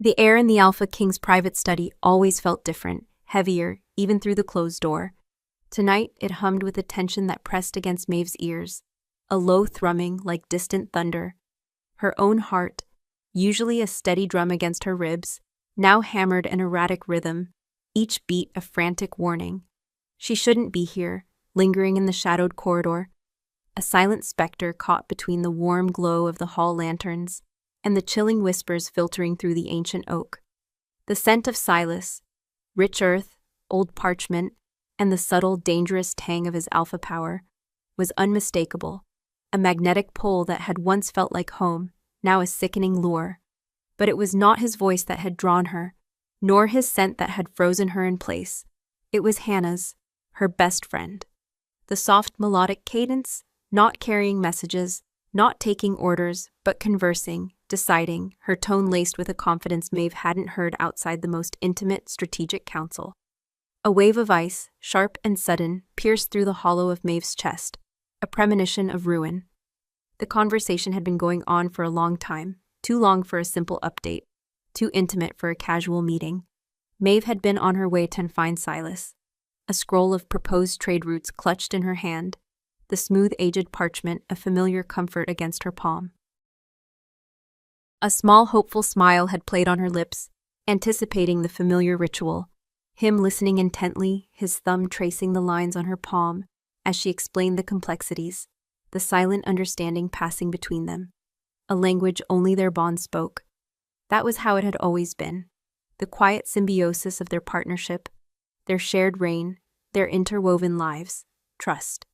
The air in the Alpha King's private study always felt different, heavier, even through the closed door. Tonight, it hummed with a tension that pressed against Maeve's ears, a low thrumming like distant thunder. Her own heart, usually a steady drum against her ribs, now hammered an erratic rhythm, each beat a frantic warning. She shouldn't be here, lingering in the shadowed corridor, a silent specter caught between the warm glow of the hall lanterns and the chilling whispers filtering through the ancient oak. The scent of Silas, rich earth, old parchment, and the subtle, dangerous tang of his alpha power was unmistakable, a magnetic pull that had once felt like home, now a sickening lure. But it was not his voice that had drawn her, nor his scent that had frozen her in place. It was Hannah's, her best friend. The soft melodic cadence, not carrying messages, not taking orders, but conversing, deciding, her tone laced with a confidence Maeve hadn't heard outside the most intimate strategic council. A wave of ice, sharp and sudden, pierced through the hollow of Maeve's chest, a premonition of ruin. The conversation had been going on for a long time, too long for a simple update, too intimate for a casual meeting. Maeve had been on her way to find Silas, a scroll of proposed trade routes clutched in her hand, the smooth aged parchment a familiar comfort against her palm. A small hopeful smile had played on her lips, anticipating the familiar ritual, him listening intently, his thumb tracing the lines on her palm as she explained the complexities, the silent understanding passing between them, a language only their bond spoke. That was how it had always been, the quiet symbiosis of their partnership, their shared reign, their interwoven lives, trust.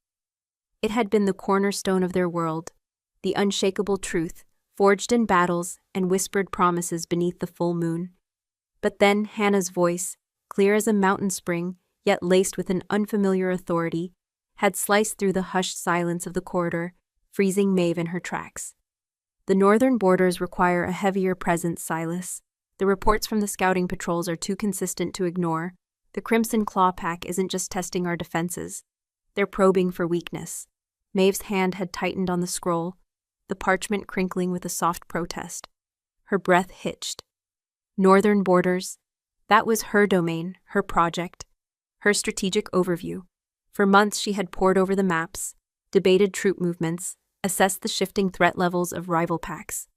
It had been the cornerstone of their world, the unshakable truth, forged in battles and whispered promises beneath the full moon. But then Hannah's voice, clear as a mountain spring, yet laced with an unfamiliar authority, had sliced through the hushed silence of the corridor, freezing Maeve in her tracks. The northern borders require a heavier presence, Silas. The reports from the scouting patrols are too consistent to ignore. The Crimson Claw Pack isn't just testing our defenses. They're probing for weakness. Maeve's hand had tightened on the scroll, the parchment crinkling with a soft protest. Her breath hitched. Northern borders. That was her domain, her project, her strategic overview. For months she had pored over the maps, debated troop movements, assessed the shifting threat levels of rival packs.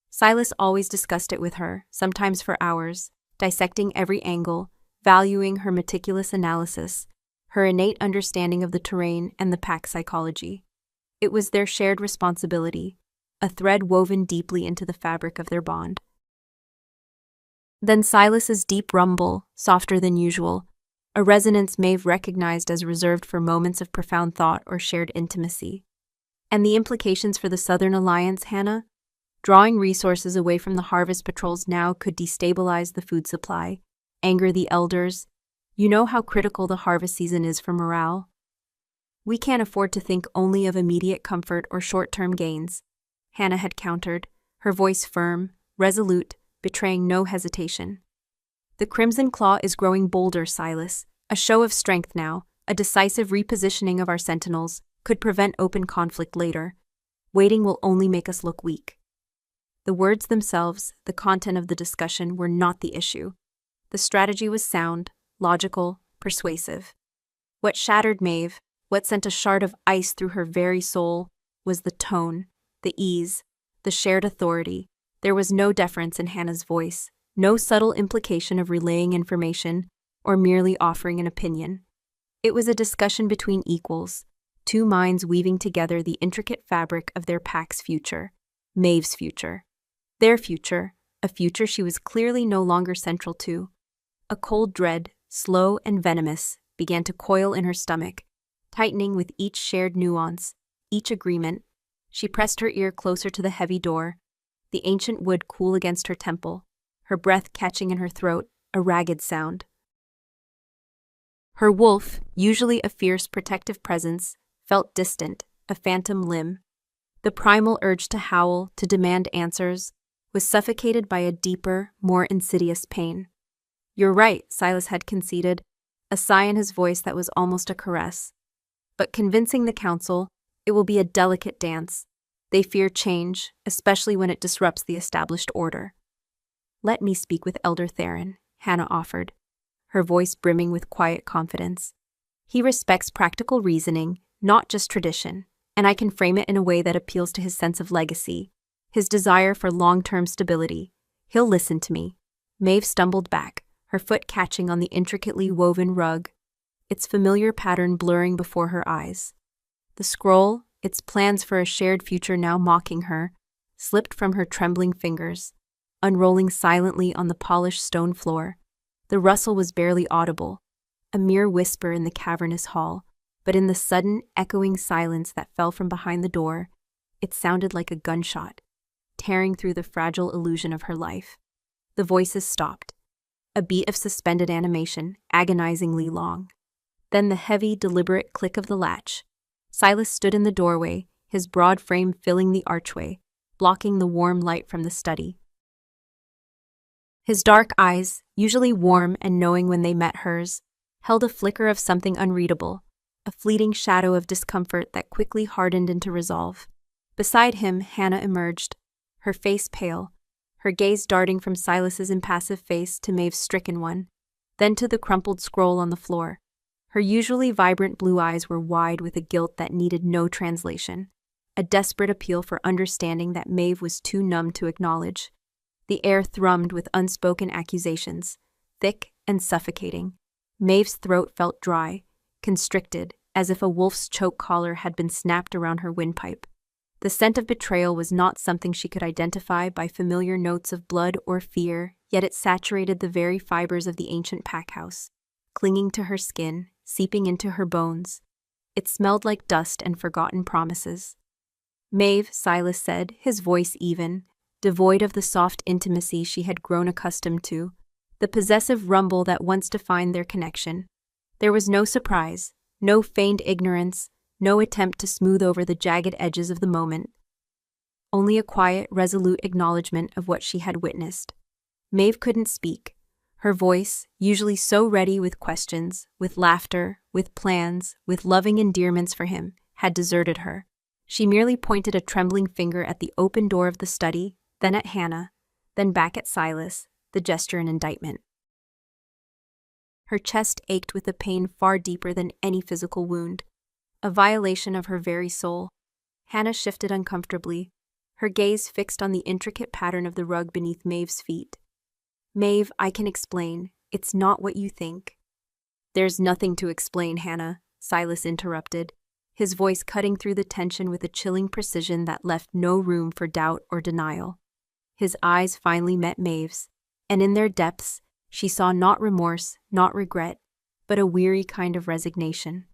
Silas always discussed it with her, sometimes for hours, dissecting every angle, valuing her meticulous analysis, her innate understanding of the terrain and the pack psychology. It was their shared responsibility, a thread woven deeply into the fabric of their bond. Then Silas's deep rumble, softer than usual, a resonance Maeve recognized as reserved for moments of profound thought or shared intimacy. And the implications for the Southern Alliance, Hannah? Drawing resources away from the harvest patrols now could destabilize the food supply, anger the elders. You know how critical the harvest season is for morale. We can't afford to think only of immediate comfort or short-term gains, Hannah had countered, her voice firm, resolute, betraying no hesitation. The Crimson Claw is growing bolder, Silas, a show of strength now, a decisive repositioning of our sentinels, could prevent open conflict later. Waiting will only make us look weak. The words themselves, the content of the discussion, were not the issue. The strategy was sound, logical, persuasive. What shattered Maeve, what sent a shard of ice through her very soul, was the tone, the ease, the shared authority. There was no deference in Hannah's voice, no subtle implication of relaying information or merely offering an opinion. It was a discussion between equals, two minds weaving together the intricate fabric of their pack's future, Maeve's future. Their future, a future she was clearly no longer central to. A cold dread, slow and venomous, began to coil in her stomach, tightening with each shared nuance, each agreement. She pressed her ear closer to the heavy door, the ancient wood cool against her temple, her breath catching in her throat, a ragged sound. Her wolf, usually a fierce, protective presence, felt distant, a phantom limb. The primal urge to howl, to demand answers, was suffocated by a deeper, more insidious pain. "You're right," Silas had conceded, a sigh in his voice that was almost a caress. But convincing the council, it will be a delicate dance. They fear change, especially when it disrupts the established order. "Let me speak with Elder Theron," Hannah offered, her voice brimming with quiet confidence. "He respects practical reasoning, not just tradition, and I can frame it in a way that appeals to his sense of legacy, his desire for long-term stability. He'll listen to me." Maeve stumbled back, her foot catching on the intricately woven rug, its familiar pattern blurring before her eyes. The scroll, its plans for a shared future now mocking her, slipped from her trembling fingers, unrolling silently on the polished stone floor. The rustle was barely audible, a mere whisper in the cavernous hall, but in the sudden, echoing silence that fell from behind the door, it sounded like a gunshot, tearing through the fragile illusion of her life. The voices stopped, a beat of suspended animation, agonizingly long. Then the heavy, deliberate click of the latch. Silas stood in the doorway, his broad frame filling the archway, blocking the warm light from the study. His dark eyes, usually warm and knowing when they met hers, held a flicker of something unreadable, a fleeting shadow of discomfort that quickly hardened into resolve. Beside him, Hannah emerged, her face pale, her gaze darting from Silas's impassive face to Maeve's stricken one, then to the crumpled scroll on the floor. Her usually vibrant blue eyes were wide with a guilt that needed no translation, a desperate appeal for understanding that Maeve was too numb to acknowledge. The air thrummed with unspoken accusations, thick and suffocating. Maeve's throat felt dry, constricted, as if a wolf's choke collar had been snapped around her windpipe. The scent of betrayal was not something she could identify by familiar notes of blood or fear, yet it saturated the very fibers of the ancient packhouse, clinging to her skin, seeping into her bones. It smelled like dust and forgotten promises. "Maeve," Silas said, his voice even, devoid of the soft intimacy she had grown accustomed to, the possessive rumble that once defined their connection. There was no surprise, no feigned ignorance, no attempt to smooth over the jagged edges of the moment. Only a quiet, resolute acknowledgement of what she had witnessed. Maeve couldn't speak. Her voice, usually so ready with questions, with laughter, with plans, with loving endearments for him, had deserted her. She merely pointed a trembling finger at the open door of the study, then at Hannah, then back at Silas, the gesture an indictment. Her chest ached with a pain far deeper than any physical wound, a violation of her very soul. Hannah shifted uncomfortably, her gaze fixed on the intricate pattern of the rug beneath Maeve's feet. "Maeve, I can explain. It's not what you think." "There's nothing to explain, Hannah," Silas interrupted, his voice cutting through the tension with a chilling precision that left no room for doubt or denial. His eyes finally met Maeve's, and in their depths, she saw not remorse, not regret, but a weary kind of resignation.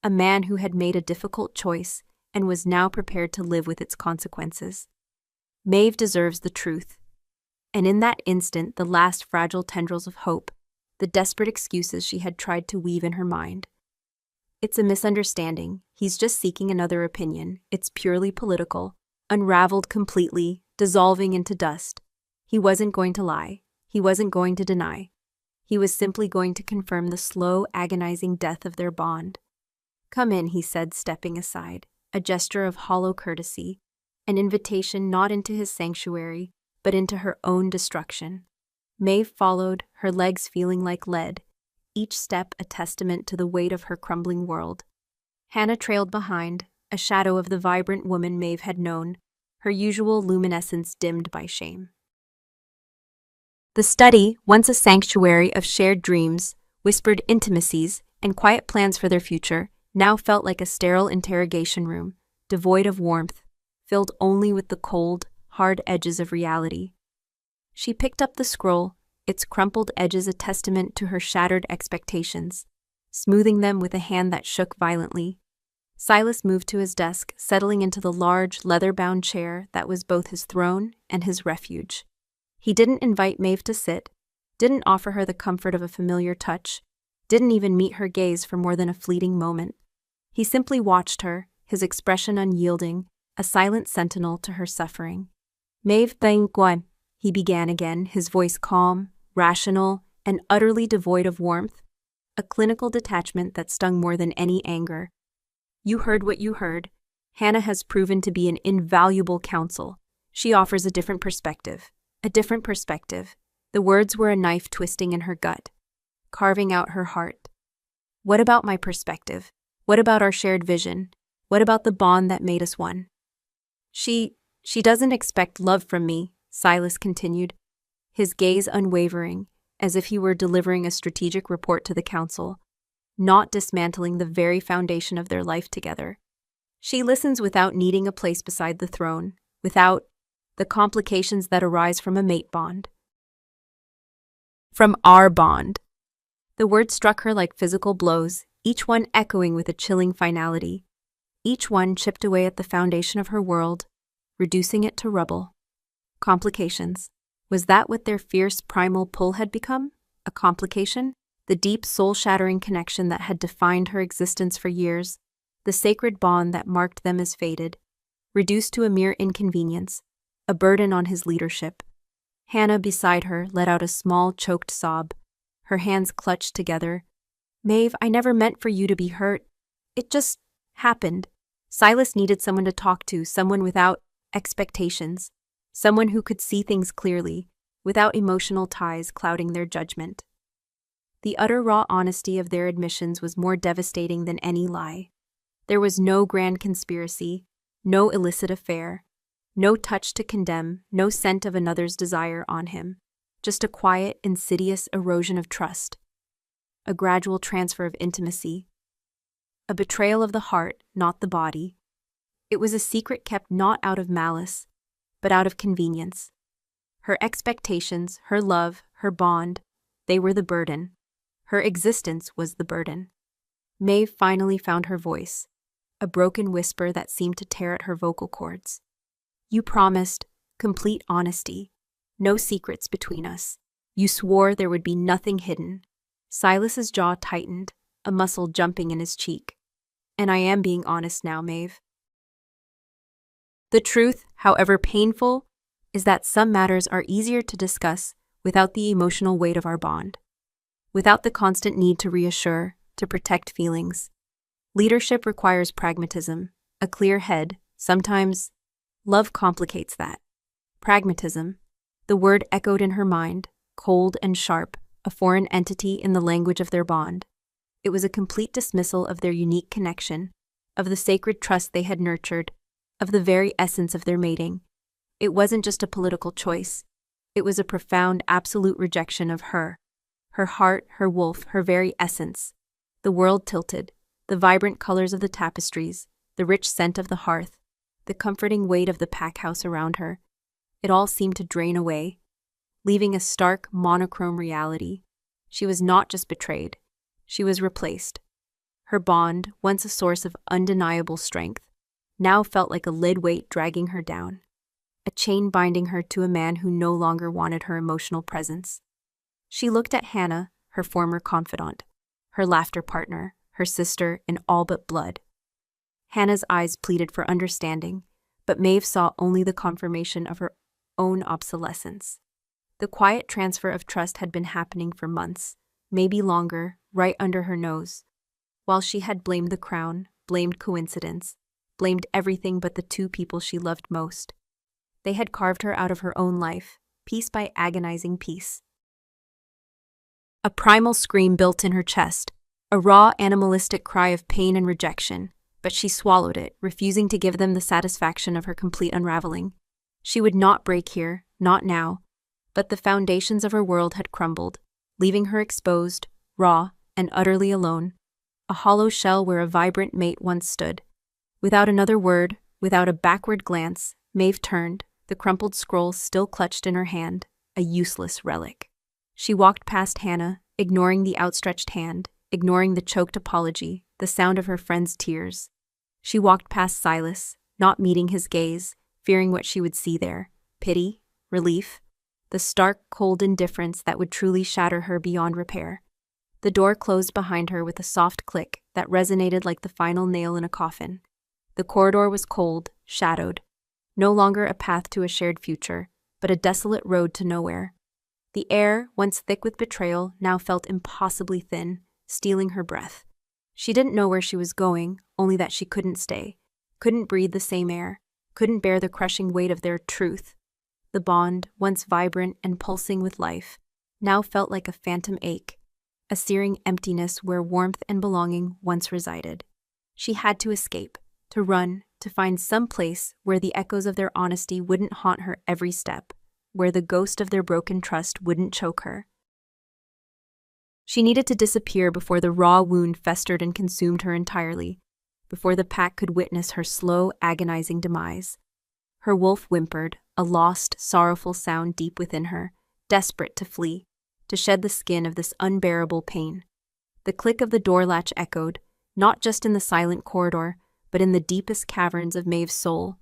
A man who had made a difficult choice and was now prepared to live with its consequences. Maeve deserves the truth. And in that instant, the last fragile tendrils of hope, the desperate excuses she had tried to weave in her mind. "It's a misunderstanding. He's just seeking another opinion. It's purely political," unraveled completely, dissolving into dust. He wasn't going to lie. He wasn't going to deny. He was simply going to confirm the slow, agonizing death of their bond. "Come in," he said, stepping aside, a gesture of hollow courtesy, an invitation not into his sanctuary, but into her own destruction. Maeve followed, her legs feeling like lead, each step a testament to the weight of her crumbling world. Hannah trailed behind, a shadow of the vibrant woman Maeve had known, her usual luminescence dimmed by shame. The study, once a sanctuary of shared dreams, whispered intimacies, and quiet plans for their future, now felt like a sterile interrogation room, devoid of warmth, filled only with the cold, hard edges of reality. She picked up the scroll, its crumpled edges a testament to her shattered expectations, smoothing them with a hand that shook violently. Silas moved to his desk, settling into the large, leather-bound chair that was both his throne and his refuge. He didn't invite Maeve to sit, didn't offer her the comfort of a familiar touch, didn't even meet her gaze for more than a fleeting moment. He simply watched her, his expression unyielding, a silent sentinel to her suffering. "Maeve Thangguan," he began again, his voice calm, rational, and utterly devoid of warmth, a clinical detachment that stung more than any anger. "You heard what you heard. Hannah has proven to be an invaluable counsel. She offers a different perspective, The words were a knife twisting in her gut, carving out her heart. What about my perspective? What about our shared vision? What about the bond that made us one? She doesn't expect love from me, Silas continued, his gaze unwavering, as if he were delivering a strategic report to the council, not dismantling the very foundation of their life together. She listens without needing a place beside the throne, without the complications that arise from a mate bond. From our bond. The words struck her like physical blows, each one echoing with a chilling finality. Each one chipped away at the foundation of her world, reducing it to rubble. Complications. Was that what their fierce primal pull had become? A complication? The deep soul-shattering connection that had defined her existence for years, the sacred bond that marked them as fated, reduced to a mere inconvenience, a burden on his leadership. Hannah beside her let out a small, choked sob, her hands clutched together. Maeve, I never meant for you to be hurt. It just happened. Silas needed someone to talk to, someone without expectations, someone who could see things clearly, without emotional ties clouding their judgment. The utter raw honesty of their admissions was more devastating than any lie. There was no grand conspiracy, no illicit affair, no touch to condemn, no scent of another's desire on him, just a quiet, insidious erosion of trust, a gradual transfer of intimacy, a betrayal of the heart, not the body. It was a secret kept not out of malice, but out of convenience. Her expectations, her love, her bond, they were the burden. Her existence was the burden. Maeve finally found her voice, a broken whisper that seemed to tear at her vocal cords. You promised complete honesty, no secrets between us. You swore there would be nothing hidden. Silas's jaw tightened, a muscle jumping in his cheek. And I am being honest now, Maeve. The truth, however painful, is that some matters are easier to discuss without the emotional weight of our bond, without the constant need to reassure, to protect feelings. Leadership requires pragmatism, a clear head. Sometimes love complicates that. Pragmatism, the word echoed in her mind, cold and sharp, a foreign entity in the language of their bond. It was a complete dismissal of their unique connection, of the sacred trust they had nurtured, of the very essence of their mating. It wasn't just a political choice. It was a profound, absolute rejection of her heart, her wolf, her very essence. The world tilted, the vibrant colors of the tapestries, the rich scent of the hearth, the comforting weight of the pack house around her. It all seemed to drain away, leaving a stark, monochrome reality. She was not just betrayed, she was replaced. Her bond, once a source of undeniable strength, now felt like a lead weight dragging her down, a chain binding her to a man who no longer wanted her emotional presence. She looked at Hannah, her former confidant, her laughter partner, her sister in all but blood. Hannah's eyes pleaded for understanding, but Maeve saw only the confirmation of her own obsolescence. The quiet transfer of trust had been happening for months, maybe longer, right under her nose. While she had blamed the crown, blamed coincidence, blamed everything but the two people she loved most. They had carved her out of her own life, piece by agonizing piece. A primal scream built in her chest, a raw, animalistic cry of pain and rejection, but she swallowed it, refusing to give them the satisfaction of her complete unraveling. She would not break here, not now, but the foundations of her world had crumbled, leaving her exposed, raw, and utterly alone, a hollow shell where a vibrant mate once stood. Without another word, without a backward glance, Maeve turned, the crumpled scroll still clutched in her hand, a useless relic. She walked past Hannah, ignoring the outstretched hand, ignoring the choked apology, the sound of her friend's tears. She walked past Silas, not meeting his gaze, fearing what she would see there, pity, relief, the stark, cold indifference that would truly shatter her beyond repair. The door closed behind her with a soft click that resonated like the final nail in a coffin. The corridor was cold, shadowed, no longer a path to a shared future, but a desolate road to nowhere. The air, once thick with betrayal, now felt impossibly thin, stealing her breath. She didn't know where she was going, only that she couldn't stay, couldn't breathe the same air, couldn't bear the crushing weight of their truth. The bond, once vibrant and pulsing with life, now felt like a phantom ache, a searing emptiness where warmth and belonging once resided. She had to escape, to run, to find some place where the echoes of their honesty wouldn't haunt her every step, where the ghost of their broken trust wouldn't choke her. She needed to disappear before the raw wound festered and consumed her entirely, before the pack could witness her slow, agonizing demise. Her wolf whimpered, a lost, sorrowful sound deep within her, desperate to flee, to shed the skin of this unbearable pain. The click of the door latch echoed, not just in the silent corridor, but in the deepest caverns of Maeve's soul.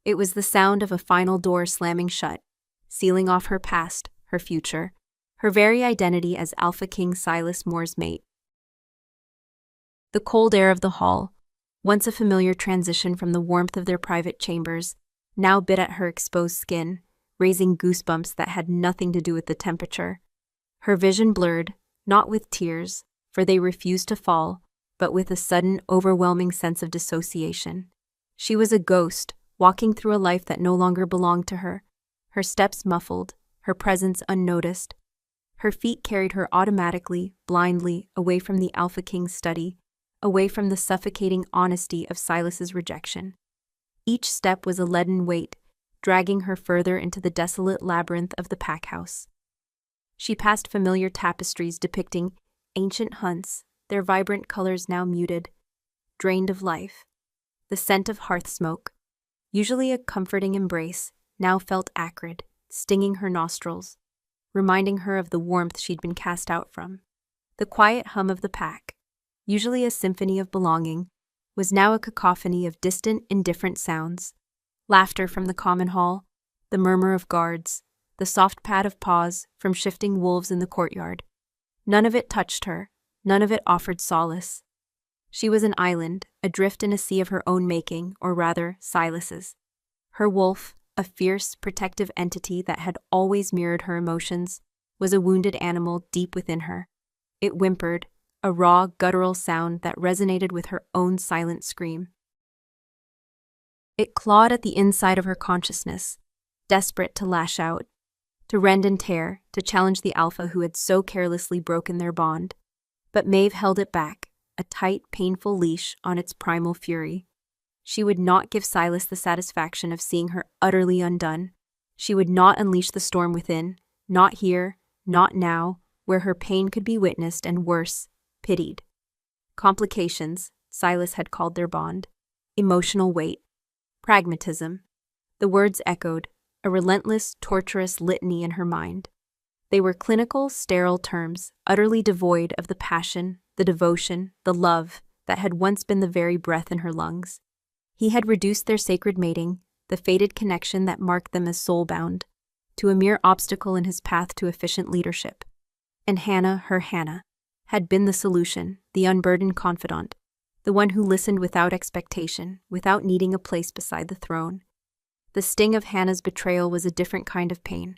It was the sound of a final door slamming shut, sealing off her past, her future, her very identity as Alpha King Silas Moore's mate. The cold air of the hall, once a familiar transition from the warmth of their private chambers, now bit at her exposed skin, raising goosebumps that had nothing to do with the temperature. Her vision blurred, not with tears, for they refused to fall, but with a sudden, overwhelming sense of dissociation. She was a ghost, walking through a life that no longer belonged to her, her steps muffled, her presence unnoticed. Her feet carried her automatically, blindly, away from the Alpha King's study, away from the suffocating honesty of Silas's rejection. Each step was a leaden weight, dragging her further into the desolate labyrinth of the pack house. She passed familiar tapestries depicting ancient hunts, their vibrant colors now muted, drained of life. The scent of hearth smoke, usually a comforting embrace, now felt acrid, stinging her nostrils, reminding her of the warmth she'd been cast out from. The quiet hum of the pack, usually a symphony of belonging, was now a cacophony of distant, indifferent sounds. Laughter from the common hall, the murmur of guards, the soft pad of paws from shifting wolves in the courtyard. None of it touched her, none of it offered solace. She was an island, adrift in a sea of her own making, or rather, Silas's. Her wolf, a fierce, protective entity that had always mirrored her emotions, was a wounded animal deep within her. It whimpered, a raw, guttural sound that resonated with her own silent scream. It clawed at the inside of her consciousness, desperate to lash out, to rend and tear, to challenge the Alpha who had so carelessly broken their bond. But Maeve held it back, a tight, painful leash on its primal fury. She would not give Silas the satisfaction of seeing her utterly undone. She would not unleash the storm within, not here, not now, where her pain could be witnessed and worse, pitied. Complications, Silas had called their bond. Emotional weight. Pragmatism. The words echoed, a relentless, torturous litany in her mind. They were clinical, sterile terms, utterly devoid of the passion, the devotion, the love that had once been the very breath in her lungs. He had reduced their sacred mating, the fated connection that marked them as soul-bound, to a mere obstacle in his path to efficient leadership. And Hannah, her Hannah, had been the solution, the unburdened confidant, the one who listened without expectation, without needing a place beside the throne. The sting of Hannah's betrayal was a different kind of pain,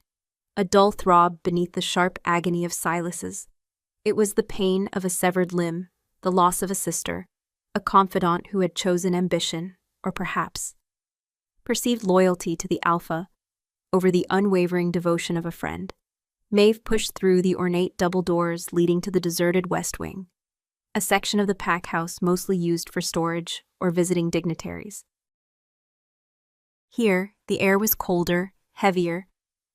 a dull throb beneath the sharp agony of Silas's. It was the pain of a severed limb, the loss of a sister, a confidant who had chosen ambition, or perhaps perceived loyalty to the Alpha over the unwavering devotion of a friend. Maeve pushed through the ornate double doors leading to the deserted West Wing, a section of the pack house mostly used for storage or visiting dignitaries. Here, the air was colder, heavier,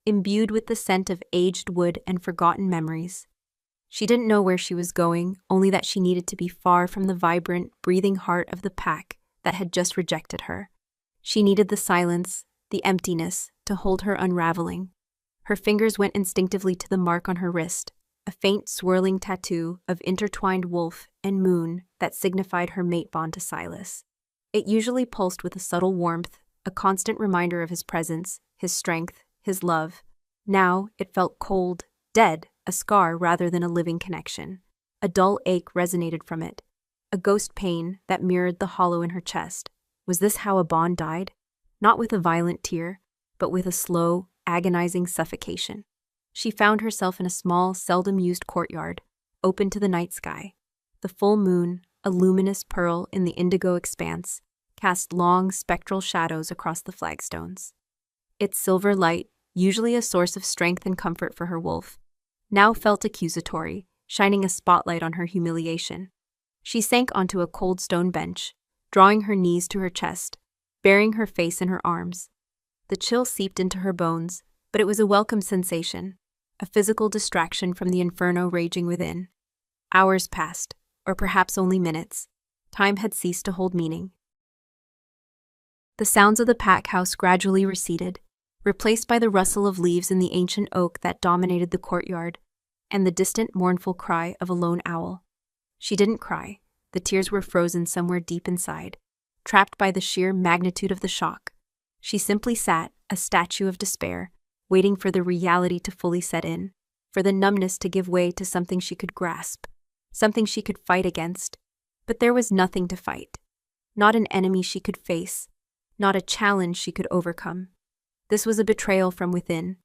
imbued with the scent of aged wood and forgotten memories. She didn't know where she was going, only that she needed to be far from the vibrant, breathing heart of the pack that had just rejected her. She needed the silence, the emptiness, to hold her unraveling. Her fingers went instinctively to the mark on her wrist, a faint swirling tattoo of intertwined wolf and moon that signified her mate bond to Silas. It usually pulsed with a subtle warmth, a constant reminder of his presence, his strength, his love. Now it felt cold, dead, a scar rather than a living connection. A dull ache resonated from it, a ghost pain that mirrored the hollow in her chest. Was this how a bond died? Not with a violent tear, but with a slow, agonizing suffocation. She found herself in a small, seldom-used courtyard, open to the night sky. The full moon, a luminous pearl in the indigo expanse, cast long, spectral shadows across the flagstones. Its silver light, usually a source of strength and comfort for her wolf, now felt accusatory, shining a spotlight on her humiliation. She sank onto a cold stone bench, drawing her knees to her chest, burying her face in her arms. The chill seeped into her bones, but it was a welcome sensation, a physical distraction from the inferno raging within. Hours passed, or perhaps only minutes. Time had ceased to hold meaning. The sounds of the pack house gradually receded, replaced by the rustle of leaves in the ancient oak that dominated the courtyard, and the distant mournful cry of a lone owl. She didn't cry. The tears were frozen somewhere deep inside, trapped by the sheer magnitude of the shock. She simply sat, a statue of despair, waiting for the reality to fully set in, for the numbness to give way to something she could grasp, something she could fight against. But there was nothing to fight. Not an enemy she could face, not a challenge she could overcome. This was a betrayal from within,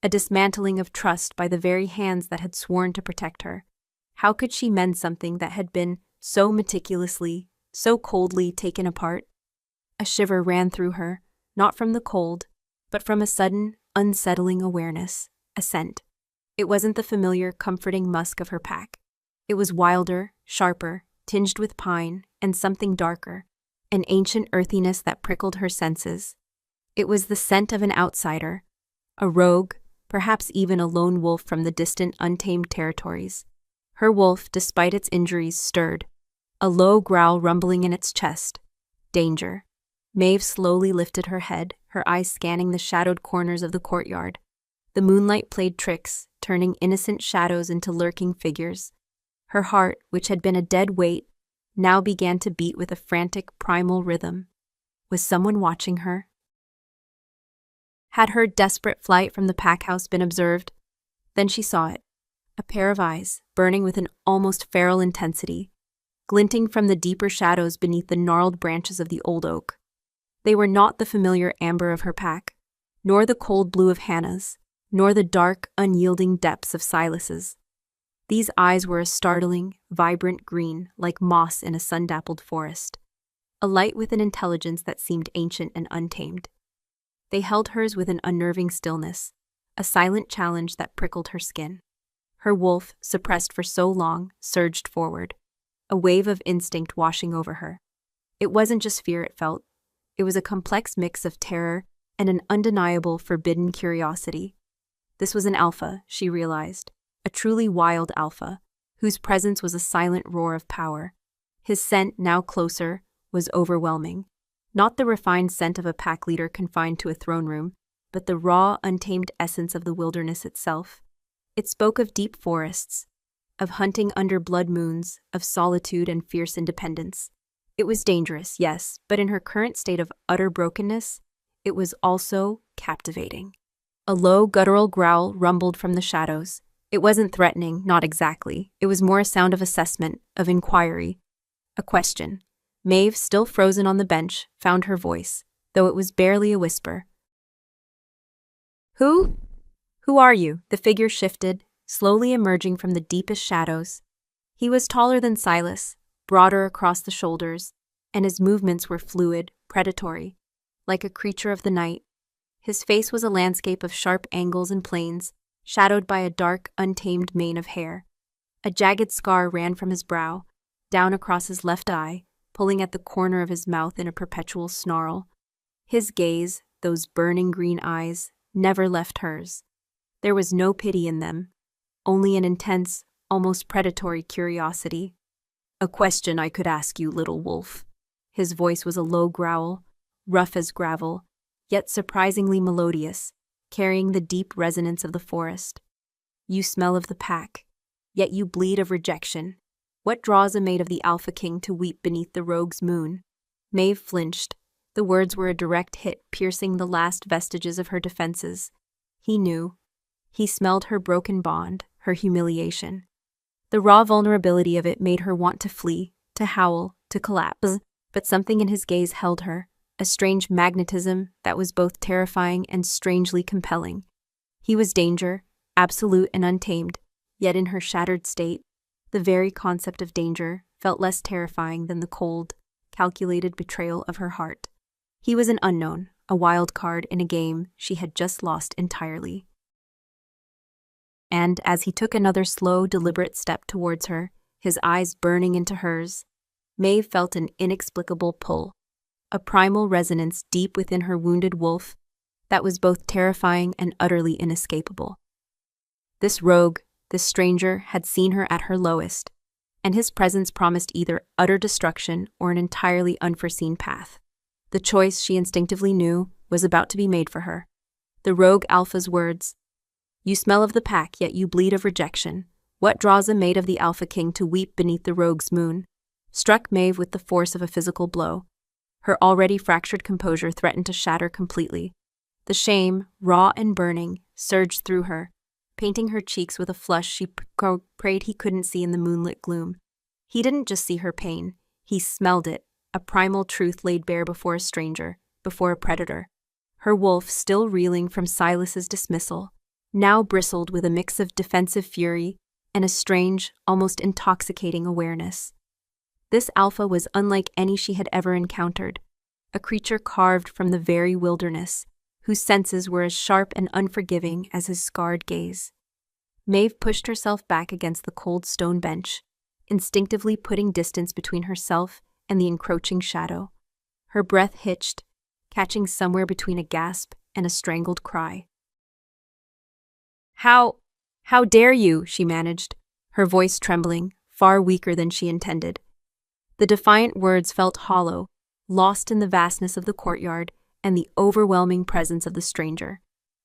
a dismantling of trust by the very hands that had sworn to protect her. How could she mend something that had been so meticulously, so coldly taken apart? A shiver ran through her, not from the cold, but from a sudden, unsettling awareness, a scent. It wasn't the familiar, comforting musk of her pack. It was wilder, sharper, tinged with pine, and something darker, an ancient earthiness that prickled her senses. It was the scent of an outsider, a rogue, perhaps even a lone wolf from the distant, untamed territories. Her wolf, despite its injuries, stirred, a low growl rumbling in its chest. Danger. Maeve slowly lifted her head, her eyes scanning the shadowed corners of the courtyard. The moonlight played tricks, turning innocent shadows into lurking figures. Her heart, which had been a dead weight, now began to beat with a frantic, primal rhythm. Was someone watching her? Had her desperate flight from the pack house been observed? Then she saw it. A pair of eyes, burning with an almost feral intensity, glinting from the deeper shadows beneath the gnarled branches of the old oak. They were not the familiar amber of her pack, nor the cold blue of Hannah's, nor the dark, unyielding depths of Silas's. These eyes were a startling, vibrant green, like moss in a sun-dappled forest, alight with an intelligence that seemed ancient and untamed. They held hers with an unnerving stillness, a silent challenge that prickled her skin. Her wolf, suppressed for so long, surged forward, a wave of instinct washing over her. It wasn't just fear it felt. It was a complex mix of terror and an undeniable, forbidden curiosity. This was an alpha, she realized, a truly wild alpha, whose presence was a silent roar of power. His scent, now closer, was overwhelming. Not the refined scent of a pack leader confined to a throne room, but the raw, untamed essence of the wilderness itself. It spoke of deep forests, of hunting under blood moons, of solitude and fierce independence. It was dangerous, yes, but in her current state of utter brokenness, it was also captivating. A low, guttural growl rumbled from the shadows. It wasn't threatening, not exactly. It was more a sound of assessment, of inquiry, a question. Maeve, still frozen on the bench, found her voice, though it was barely a whisper. Who? Who are you? The figure shifted, slowly emerging from the deepest shadows. He was taller than Silas, broader across the shoulders, and his movements were fluid, predatory, like a creature of the night. His face was a landscape of sharp angles and planes, shadowed by a dark, untamed mane of hair. A jagged scar ran from his brow, down across his left eye, pulling at the corner of his mouth in a perpetual snarl. His gaze, those burning green eyes, never left hers. There was no pity in them, only an intense, almost predatory curiosity. A question I could ask you, little wolf. His voice was a low growl, rough as gravel, yet surprisingly melodious, carrying the deep resonance of the forest. You smell of the pack, yet you bleed of rejection. What draws a mate of the Alpha King to weep beneath the rogue's moon? Maeve flinched. The words were a direct hit, piercing the last vestiges of her defenses. He knew. He smelled her broken bond, her humiliation. The raw vulnerability of it made her want to flee, to howl, to collapse, but something in his gaze held her, a strange magnetism that was both terrifying and strangely compelling. He was danger, absolute and untamed, yet in her shattered state, the very concept of danger felt less terrifying than the cold, calculated betrayal of her heart. He was an unknown, a wild card in a game she had just lost entirely. And as he took another slow, deliberate step towards her, his eyes burning into hers, Maeve felt an inexplicable pull, a primal resonance deep within her wounded wolf that was both terrifying and utterly inescapable. This rogue, this stranger, had seen her at her lowest, and his presence promised either utter destruction or an entirely unforeseen path. The choice, she instinctively knew, was about to be made for her. The rogue alpha's words, "You smell of the pack, yet you bleed of rejection. What draws a mate of the alpha king to weep beneath the rogue's moon?" struck Maeve with the force of a physical blow. Her already fractured composure threatened to shatter completely. The shame, raw and burning, surged through her, painting her cheeks with a flush she prayed he couldn't see in the moonlit gloom. He didn't just see her pain, he smelled it, a primal truth laid bare before a stranger, before a predator. Her wolf, still reeling from Silas's dismissal, now bristled with a mix of defensive fury and a strange, almost intoxicating awareness. This alpha was unlike any she had ever encountered, a creature carved from the very wilderness, whose senses were as sharp and unforgiving as his scarred gaze. Maeve pushed herself back against the cold stone bench, instinctively putting distance between herself and the encroaching shadow. Her breath hitched, catching somewhere between a gasp and a strangled cry. How dare you?" she managed, her voice trembling, far weaker than she intended. The defiant words felt hollow, lost in the vastness of the courtyard and the overwhelming presence of the stranger.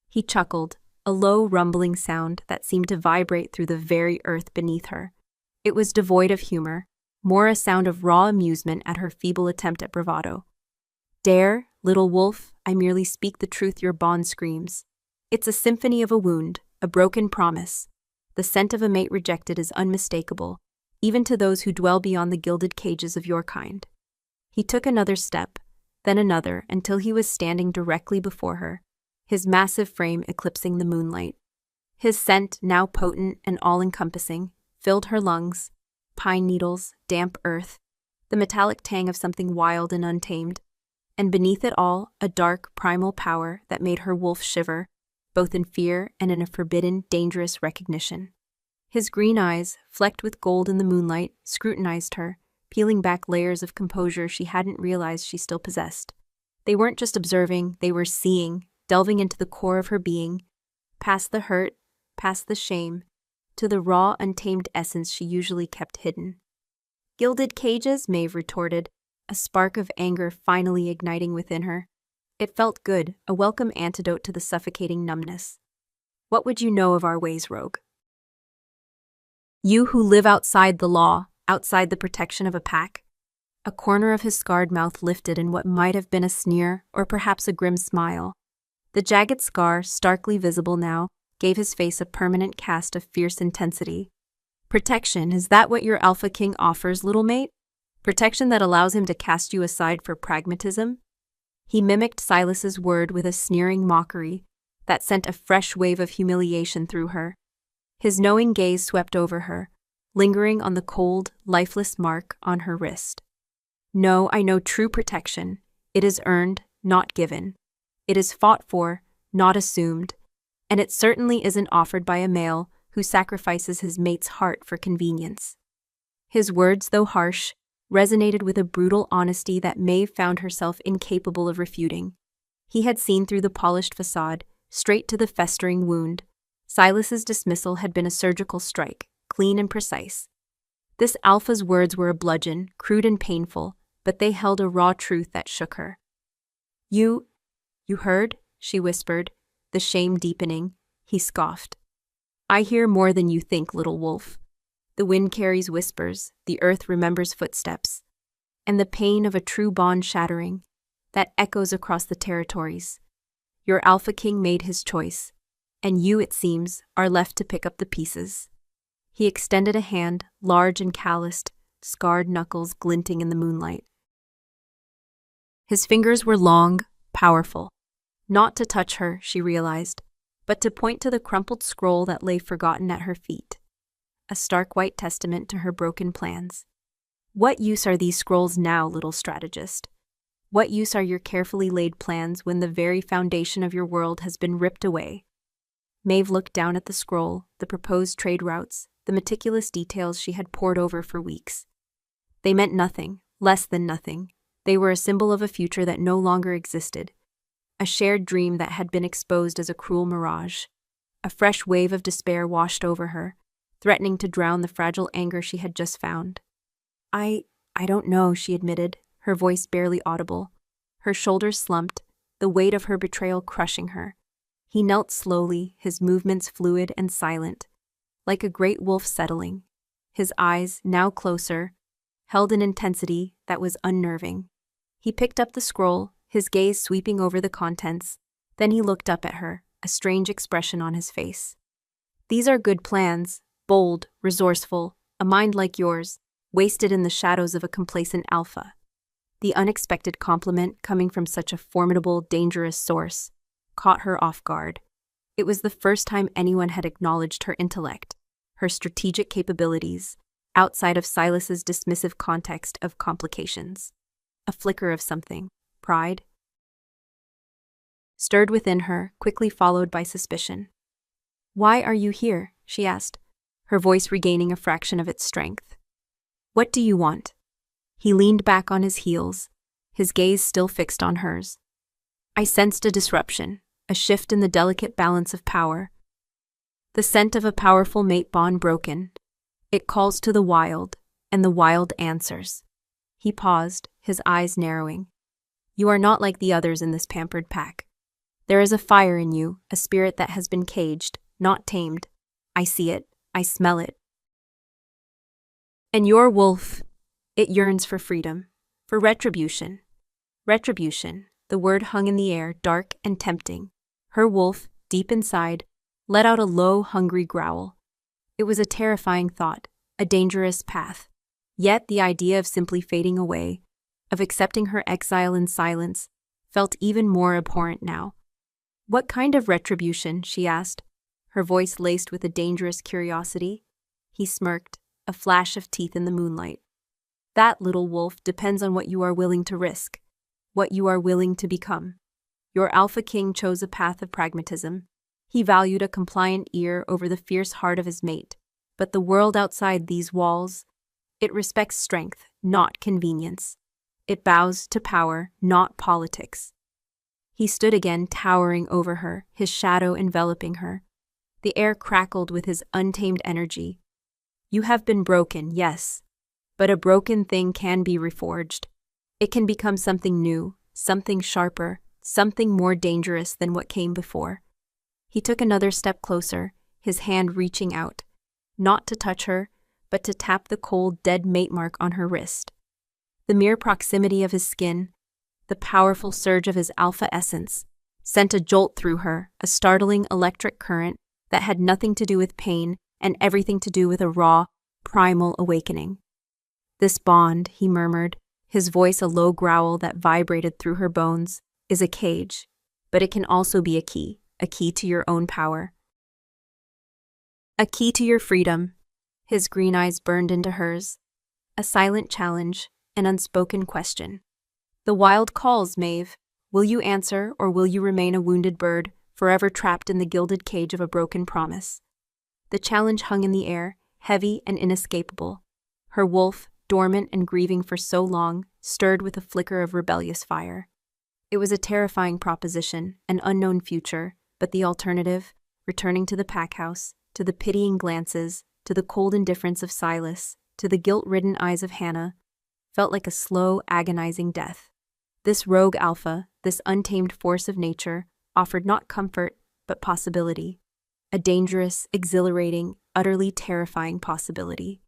He chuckled, a low rumbling sound that seemed to vibrate through the very earth beneath her. It was devoid of humor, more a sound of raw amusement at her feeble attempt at bravado. "Dare, little wolf, I merely speak the truth your bond screams. It's a symphony of a wound, a broken promise. The scent of a mate rejected is unmistakable, even to those who dwell beyond the gilded cages of your kind." He took another step, then another, until he was standing directly before her, his massive frame eclipsing the moonlight. His scent, now potent and all-encompassing, filled her lungs, pine needles, damp earth, the metallic tang of something wild and untamed, and beneath it all, a dark, primal power that made her wolf shiver, both in fear and in a forbidden, dangerous recognition. His green eyes, flecked with gold in the moonlight, scrutinized her, peeling back layers of composure she hadn't realized she still possessed. They weren't just observing, they were seeing, delving into the core of her being, past the hurt, past the shame, to the raw, untamed essence she usually kept hidden. "Gilded cages?" Maeve retorted, a spark of anger finally igniting within her. It felt good, a welcome antidote to the suffocating numbness. "What would you know of our ways, rogue? You who live outside the law, outside the protection of a pack?" A corner of his scarred mouth lifted in what might have been a sneer or perhaps a grim smile. The jagged scar, starkly visible now, gave his face a permanent cast of fierce intensity. "Protection, is that what your Alpha King offers, little mate? Protection that allows him to cast you aside for pragmatism?" He mimicked Silas's word with a sneering mockery that sent a fresh wave of humiliation through her. His knowing gaze swept over her, lingering on the cold, lifeless mark on her wrist. "No, I know true protection. It is earned, not given. It is fought for, not assumed, and it certainly isn't offered by a male who sacrifices his mate's heart for convenience." His words, though harsh, resonated with a brutal honesty that Maeve found herself incapable of refuting. He had seen through the polished facade, straight to the festering wound. Silas's dismissal had been a surgical strike, clean and precise. This alpha's words were a bludgeon, crude and painful, but they held a raw truth that shook her. You heard?" she whispered, the shame deepening. He scoffed. "I hear more than you think, little wolf. The wind carries whispers, the earth remembers footsteps, and the pain of a true bond shattering, that echoes across the territories. Your Alpha King made his choice, and you, it seems, are left to pick up the pieces." He extended a hand, large and calloused, scarred knuckles glinting in the moonlight. His fingers were long, powerful. Not to touch her, she realized, but to point to the crumpled scroll that lay forgotten at her feet. A stark white testament to her broken plans. What use are these scrolls now, little strategist? What use are your carefully laid plans when the very foundation of your world has been ripped away? Maeve looked down at the scroll, the proposed trade routes, the meticulous details she had pored over for weeks. They meant nothing, less than nothing. They were a symbol of a future that no longer existed, a shared dream that had been exposed as a cruel mirage. A fresh wave of despair washed over her, threatening to drown the fragile anger she had just found. I don't know, she admitted, her voice barely audible. Her shoulders slumped, the weight of her betrayal crushing her. He knelt slowly, his movements fluid and silent, like a great wolf settling. His eyes, now closer, held an intensity that was unnerving. He picked up the scroll, his gaze sweeping over the contents. Then he looked up at her, a strange expression on his face. These are good plans, bold, resourceful, a mind like yours, wasted in the shadows of a complacent alpha. The unexpected compliment coming from such a formidable, dangerous source caught her off guard. It was the first time anyone had acknowledged her intellect, her strategic capabilities, outside of Silas's dismissive context of complications. A flicker of something, pride, stirred within her, quickly followed by suspicion. "Why are you here?" she asked, her voice regaining a fraction of its strength. "What do you want?" He leaned back on his heels, his gaze still fixed on hers. I sensed a disruption, a shift in the delicate balance of power. The scent of a powerful mate bond broken. It calls to the wild, and the wild answers. He paused, his eyes narrowing. You are not like the others in this pampered pack. There is a fire in you, a spirit that has been caged, not tamed. I see it, I smell it. And your wolf, it yearns for freedom, for retribution. Retribution, the word hung in the air, dark and tempting. Her wolf, deep inside, let out a low, hungry growl. It was a terrifying thought, a dangerous path. Yet the idea of simply fading away, of accepting her exile in silence, felt even more abhorrent now. What kind of retribution? She asked, her voice laced with a dangerous curiosity. He smirked, a flash of teeth in the moonlight. That, little wolf, depends on what you are willing to risk, what you are willing to become. Your alpha king chose a path of pragmatism. He valued a compliant ear over the fierce heart of his mate. But the world outside these walls, it respects strength, not convenience. It bows to power, not politics. He stood again, towering over her, his shadow enveloping her. The air crackled with his untamed energy. You have been broken, yes, but a broken thing can be reforged. It can become something new, something sharper, something more dangerous than what came before. He took another step closer, his hand reaching out, not to touch her, but to tap the cold, dead mate mark on her wrist. The mere proximity of his skin, the powerful surge of his alpha essence, sent a jolt through her, a startling electric current that had nothing to do with pain and everything to do with a raw, primal awakening. This bond, he murmured, his voice a low growl that vibrated through her bones, is a cage, but it can also be a key to your own power. A key to your freedom. His green eyes burned into hers. A silent challenge, an unspoken question. The wild calls, Maeve. Will you answer, or will you remain a wounded bird, forever trapped in the gilded cage of a broken promise? The challenge hung in the air, heavy and inescapable. Her wolf, dormant and grieving for so long, stirred with a flicker of rebellious fire. It was a terrifying proposition, an unknown future, but the alternative, returning to the pack house, to the pitying glances, to the cold indifference of Silas, to the guilt-ridden eyes of Hannah, felt like a slow, agonizing death. This rogue alpha, this untamed force of nature, offered not comfort, but possibility. A dangerous, exhilarating, utterly terrifying possibility.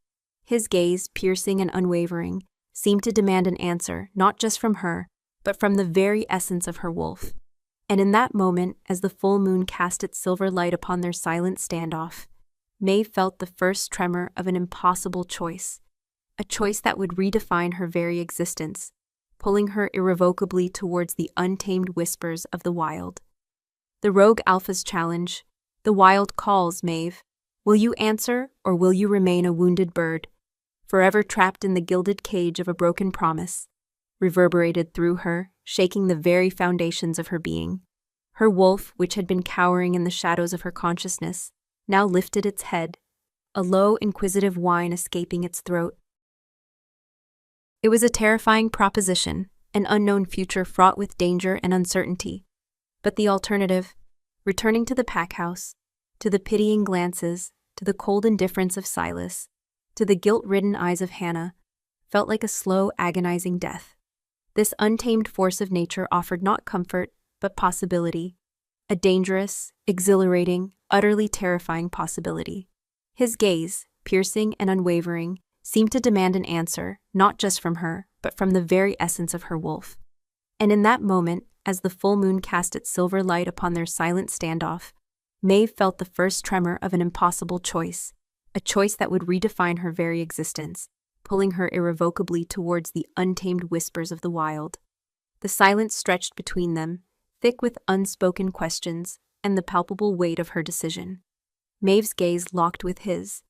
His gaze, piercing and unwavering, seemed to demand an answer, not just from her, but from the very essence of her wolf. And in that moment, as the full moon cast its silver light upon their silent standoff, Maeve felt the first tremor of an impossible choice, a choice that would redefine her very existence, pulling her irrevocably towards the untamed whispers of the wild. The rogue alpha's challenge, the wild calls, Maeve. Will you answer, or will you remain a wounded bird, forever trapped in the gilded cage of a broken promise? Reverberated through her, shaking the very foundations of her being. Her wolf, which had been cowering in the shadows of her consciousness, now lifted its head, a low, inquisitive whine escaping its throat. It was a terrifying proposition, an unknown future fraught with danger and uncertainty. But the alternative, returning to the pack house, to the pitying glances, to the cold indifference of Silas, to the guilt-ridden eyes of Hannah, felt like a slow, agonizing death. This untamed force of nature offered not comfort, but possibility, a dangerous, exhilarating, utterly terrifying possibility. His gaze, piercing and unwavering, seemed to demand an answer, not just from her, but from the very essence of her wolf. And in that moment, as the full moon cast its silver light upon their silent standoff, Maeve felt the first tremor of an impossible choice, a choice that would redefine her very existence, pulling her irrevocably towards the untamed whispers of the wild. The silence stretched between them, thick with unspoken questions and the palpable weight of her decision. Maeve's gaze locked with his,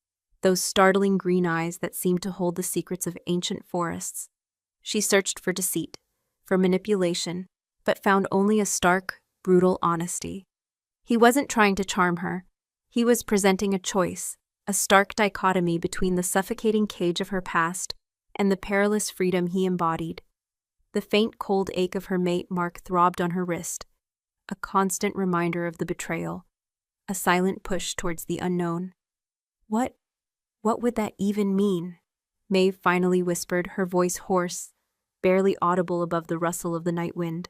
those startling green eyes that seemed to hold the secrets of ancient forests. She searched for deceit, for manipulation, but found only a stark, brutal honesty. He wasn't trying to charm her. He was presenting a choice, a stark dichotomy between the suffocating cage of her past and the perilous freedom he embodied. The faint cold ache of her mate mark throbbed on her wrist, a constant reminder of the betrayal, a silent push towards the unknown. What would that even mean? Maeve finally whispered, her voice hoarse, barely audible above the rustle of the night wind.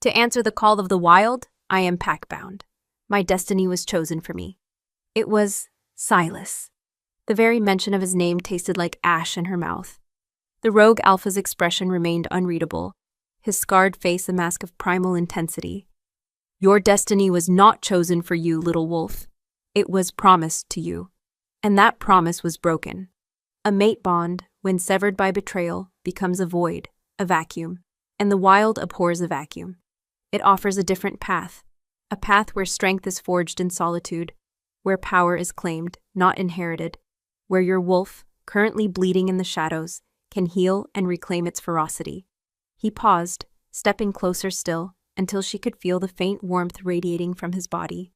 To answer the call of the wild, I am pack-bound. My destiny was chosen for me. It was Silas. The very mention of his name tasted like ash in her mouth. The rogue alpha's expression remained unreadable, his scarred face a mask of primal intensity. Your destiny was not chosen for you, little wolf. It was promised to you. And that promise was broken. A mate bond, when severed by betrayal, becomes a void, a vacuum, and the wild abhors a vacuum. It offers a different path, a path where strength is forged in solitude, where power is claimed, not inherited, where your wolf, currently bleeding in the shadows, can heal and reclaim its ferocity. He paused, stepping closer still, until she could feel the faint warmth radiating from his body,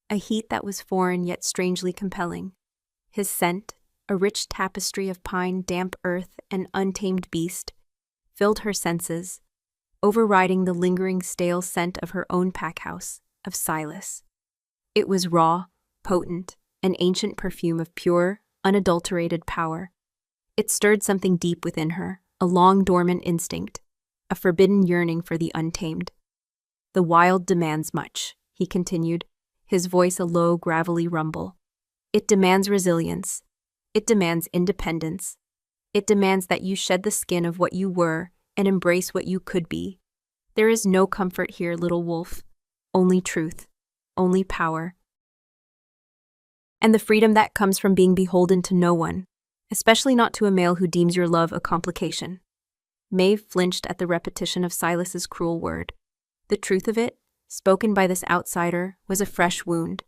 a heat that was foreign yet strangely compelling. His scent, a rich tapestry of pine, damp earth, and untamed beast, filled her senses, overriding the lingering stale scent of her own pack house, of Silas. It was raw, potent, an ancient perfume of pure, unadulterated power. It stirred something deep within her, a long-dormant instinct, a forbidden yearning for the untamed. The wild demands much, he continued, his voice a low, gravelly rumble. It demands resilience. It demands independence. It demands that you shed the skin of what you were and embrace what you could be. There is no comfort here, little wolf. Only truth. Only power. And the freedom that comes from being beholden to no one, especially not to a male who deems your love a complication. Maeve flinched at the repetition of Silas's cruel word. The truth of it, spoken by this outsider, was a fresh wound.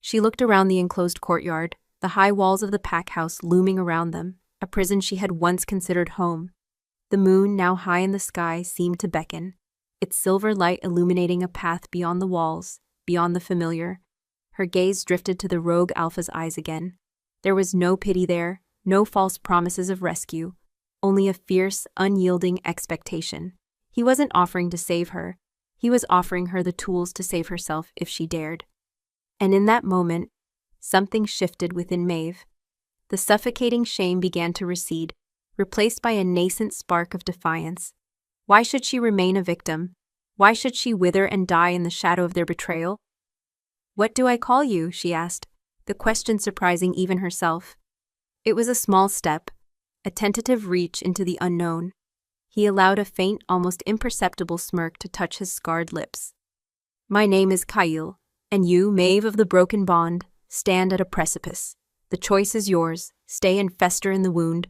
She looked around the enclosed courtyard, the high walls of the pack house looming around them, a prison she had once considered home. The moon, now high in the sky, seemed to beckon, its silver light illuminating a path beyond the walls, beyond the familiar. Her gaze drifted to the rogue alpha's eyes again. There was no pity there, no false promises of rescue, only a fierce, unyielding expectation. He wasn't offering to save her. He was offering her the tools to save herself if she dared. And in that moment, something shifted within Maeve. The suffocating shame began to recede, replaced by a nascent spark of defiance. Why should she remain a victim? Why should she wither and die in the shadow of their betrayal? What do I call you? She asked, the question surprising even herself. It was a small step, a tentative reach into the unknown. He allowed a faint, almost imperceptible smirk to touch his scarred lips. My name is Kyle, and you, Maeve of the Broken Bond, stand at a precipice. The choice is yours, stay and fester in the wound,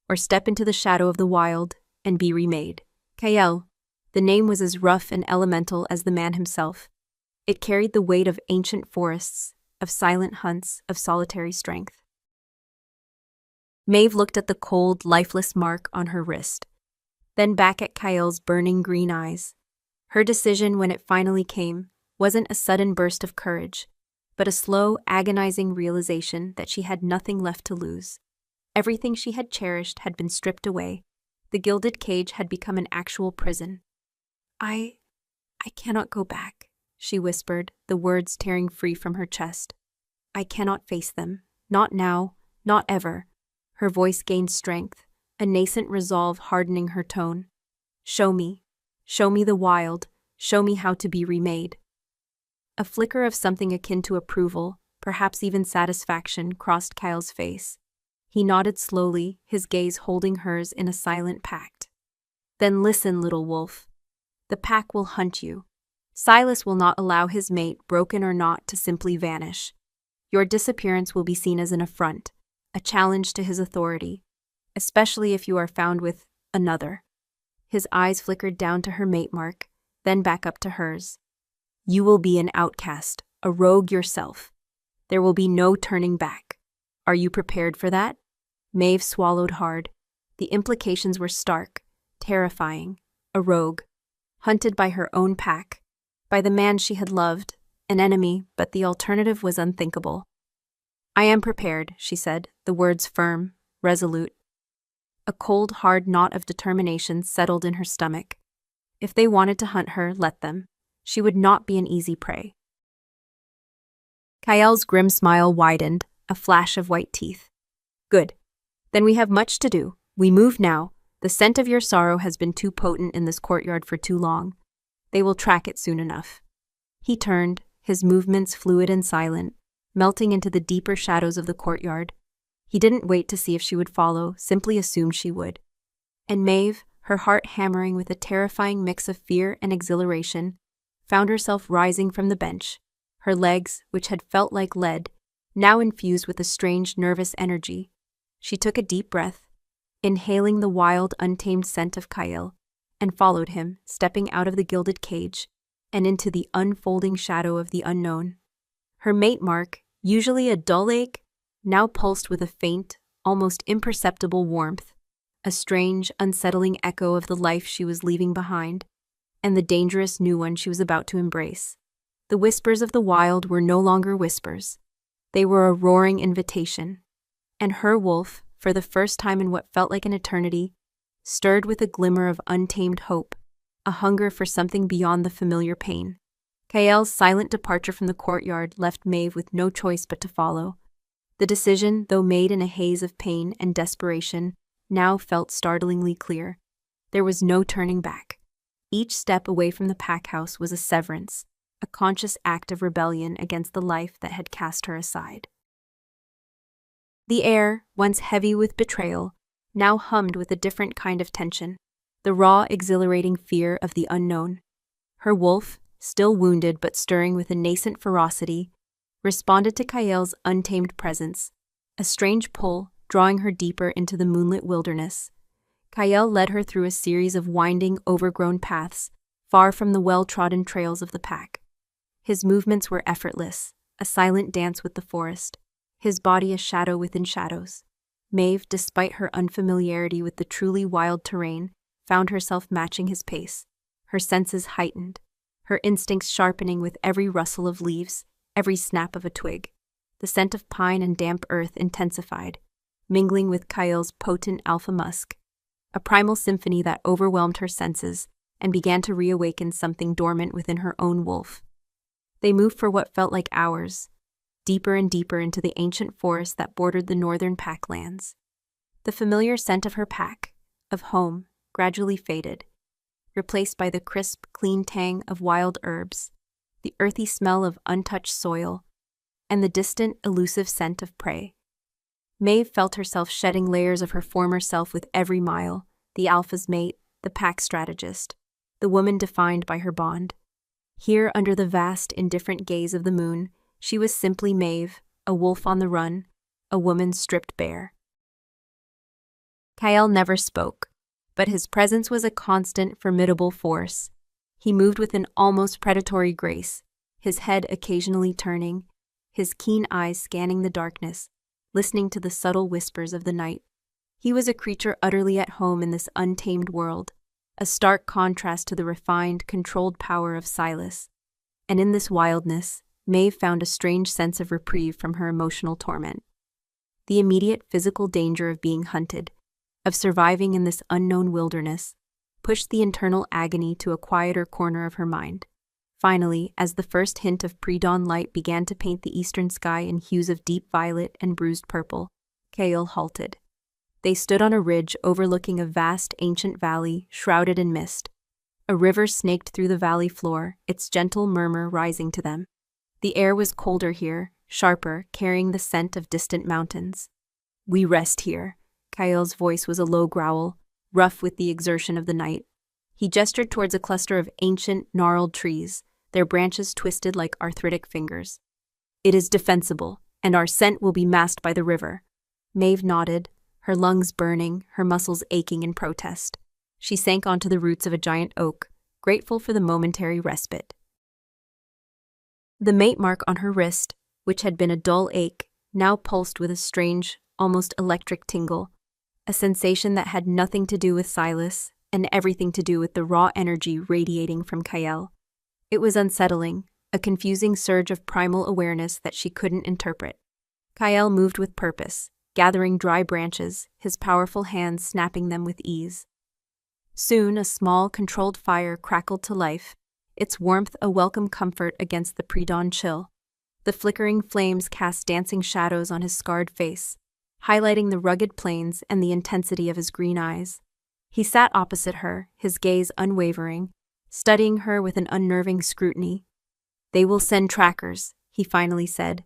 or step into the shadow of the wild and be remade. Kyle, the name was as rough and elemental as the man himself. It carried the weight of ancient forests, of silent hunts, of solitary strength. Maeve looked at the cold, lifeless mark on her wrist, then back at Kyle's burning green eyes. Her decision, when it finally came, wasn't a sudden burst of courage. but a slow, agonizing realization that she had nothing left to lose. Everything she had cherished had been stripped away. The gilded cage had become an actual prison. I cannot go back, she whispered, the words tearing free from her chest. I cannot face them. Not now, not ever. Her voice gained strength, a nascent resolve hardening her tone. Show me the wild, show me how to be remade. A flicker of something akin to approval, perhaps even satisfaction, crossed Kyle's face. He nodded slowly, his gaze holding hers in a silent pact. Then listen, little wolf. The pack will hunt you. Silas will not allow his mate, broken or not, to simply vanish. Your disappearance will be seen as an affront, a challenge to his authority, especially if you are found with another. His eyes flickered down to her mate mark, then back up to hers. You will be an outcast, a rogue yourself. There will be no turning back. Are you prepared for that? Maeve swallowed hard. The implications were stark, terrifying. A rogue, hunted by her own pack, by the man she had loved, an enemy, but the alternative was unthinkable. I am prepared, she said, the words firm, resolute. A cold, hard knot of determination settled in her stomach. If they wanted to hunt her, let them. She would not be an easy prey. Kael's grim smile widened, a flash of white teeth. Good. Then we have much to do. We move now. The scent of your sorrow has been too potent in this courtyard for too long. They will track it soon enough. He turned, his movements fluid and silent, melting into the deeper shadows of the courtyard. He didn't wait to see if she would follow, simply assumed she would. And Maeve, her heart hammering with a terrifying mix of fear and exhilaration, found herself rising from the bench, her legs, which had felt like lead, now infused with a strange nervous energy. She took a deep breath, inhaling the wild, untamed scent of Kael, and followed him, stepping out of the gilded cage and into the unfolding shadow of the unknown. Her mate mark, usually a dull ache, now pulsed with a faint, almost imperceptible warmth, a strange, unsettling echo of the life she was leaving behind, and the dangerous new one she was about to embrace. The whispers of the wild were no longer whispers. They were a roaring invitation. And her wolf, for the first time in what felt like an eternity, stirred with a glimmer of untamed hope, a hunger for something beyond the familiar pain. Kael's silent departure from the courtyard left Maeve with no choice but to follow. The decision, though made in a haze of pain and desperation, now felt startlingly clear. There was no turning back. Each step away from the pack house was a severance, a conscious act of rebellion against the life that had cast her aside. The air, once heavy with betrayal, now hummed with a different kind of tension, the raw, exhilarating fear of the unknown. Her wolf, still wounded but stirring with a nascent ferocity, responded to Kael's untamed presence, a strange pull drawing her deeper into the moonlit wilderness. Kael led her through a series of winding, overgrown paths, far from the well-trodden trails of the pack. His movements were effortless, a silent dance with the forest, his body a shadow within shadows. Maeve, despite her unfamiliarity with the truly wild terrain, found herself matching his pace, her senses heightened, her instincts sharpening with every rustle of leaves, every snap of a twig. The scent of pine and damp earth intensified, mingling with Kael's potent alpha musk, a primal symphony that overwhelmed her senses and began to reawaken something dormant within her own wolf. They moved for what felt like hours, deeper and deeper into the ancient forest that bordered the northern packlands. The familiar scent of her pack, of home, gradually faded, replaced by the crisp, clean tang of wild herbs, the earthy smell of untouched soil, and the distant, elusive scent of prey. Maeve felt herself shedding layers of her former self with every mile, the alpha's mate, the pack strategist, the woman defined by her bond. Here, under the vast, indifferent gaze of the moon, she was simply Maeve, a wolf on the run, a woman stripped bare. Kael never spoke, but his presence was a constant, formidable force. He moved with an almost predatory grace, his head occasionally turning, his keen eyes scanning the darkness, listening to the subtle whispers of the night. He was a creature utterly at home in this untamed world, a stark contrast to the refined, controlled power of Silas. And in this wildness, Maeve found a strange sense of reprieve from her emotional torment. The immediate physical danger of being hunted, of surviving in this unknown wilderness, pushed the internal agony to a quieter corner of her mind. Finally, as the first hint of pre-dawn light began to paint the eastern sky in hues of deep violet and bruised purple, Kael halted. They stood on a ridge overlooking a vast ancient valley shrouded in mist. A river snaked through the valley floor, its gentle murmur rising to them. The air was colder here, sharper, carrying the scent of distant mountains. "We rest here." Kael's voice was a low growl, rough with the exertion of the night. He gestured towards a cluster of ancient, gnarled trees, their branches twisted like arthritic fingers. "It is defensible, and our scent will be masked by the river." Maeve nodded, her lungs burning, her muscles aching in protest. She sank onto the roots of a giant oak, grateful for the momentary respite. The mate mark on her wrist, which had been a dull ache, now pulsed with a strange, almost electric tingle, a sensation that had nothing to do with Silas and everything to do with the raw energy radiating from Kael. It was unsettling, a confusing surge of primal awareness that she couldn't interpret. Kael moved with purpose, gathering dry branches, his powerful hands snapping them with ease. Soon a small, controlled fire crackled to life, its warmth a welcome comfort against the pre-dawn chill. The flickering flames cast dancing shadows on his scarred face, highlighting the rugged plains and the intensity of his green eyes. He sat opposite her, his gaze unwavering, studying her with an unnerving scrutiny. "They will send trackers," he finally said,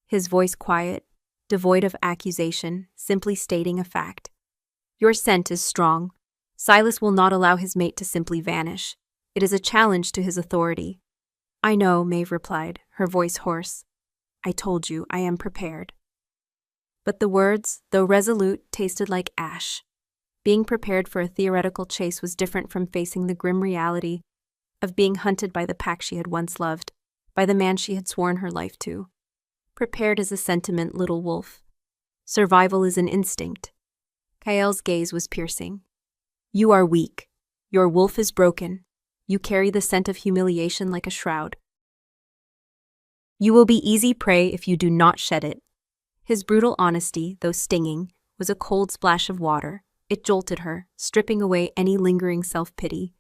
his voice quiet, devoid of accusation, simply stating a fact. "Your scent is strong. Silas will not allow his mate to simply vanish. It is a challenge to his authority." "I know," Maeve replied, her voice hoarse. "I told you, I am prepared." But the words, though resolute, tasted like ash. Being prepared for a theoretical chase was different from facing the grim reality of being hunted by the pack she had once loved, by the man she had sworn her life to. Prepared is a sentiment, little wolf. Survival is an instinct. Kael's gaze was piercing. "You are weak. Your wolf is broken. You carry the scent of humiliation like a shroud. You will be easy prey if you do not shed it." His brutal honesty, though stinging, was a cold splash of water. It jolted her, stripping away any lingering self-pity.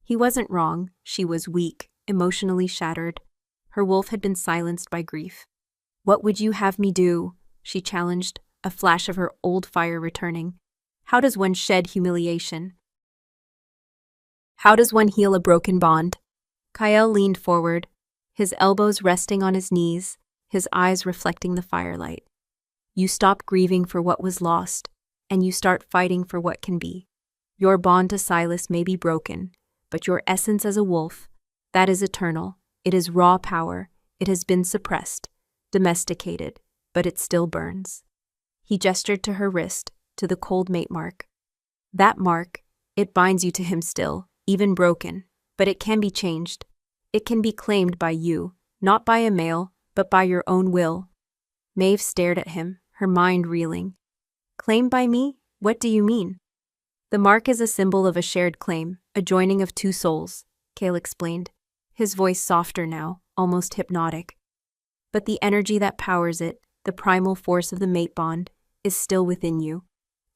He wasn't wrong. She was weak, emotionally shattered. Her wolf had been silenced by grief. "What would you have me do?" she challenged, a flash of her old fire returning. "How does one shed humiliation? How does one heal a broken bond?" Kael leaned forward, his elbows resting on his knees, his eyes reflecting the firelight. "You stop grieving for what was lost, and you start fighting for what can be. Your bond to Silas may be broken, but your essence as a wolf, that is eternal. It is raw power. It has been suppressed, domesticated, but it still burns." He gestured to her wrist, to the cold mate mark. "That mark, it binds you to him still, even broken, but it can be changed. It can be claimed by you, not by a male, but by your own will." Maeve stared at him, her mind reeling. "Claimed by me? What do you mean?" "The mark is a symbol of a shared claim, a joining of two souls," Kael explained, his voice softer now, almost hypnotic. "But the energy that powers it, the primal force of the mate bond, is still within you.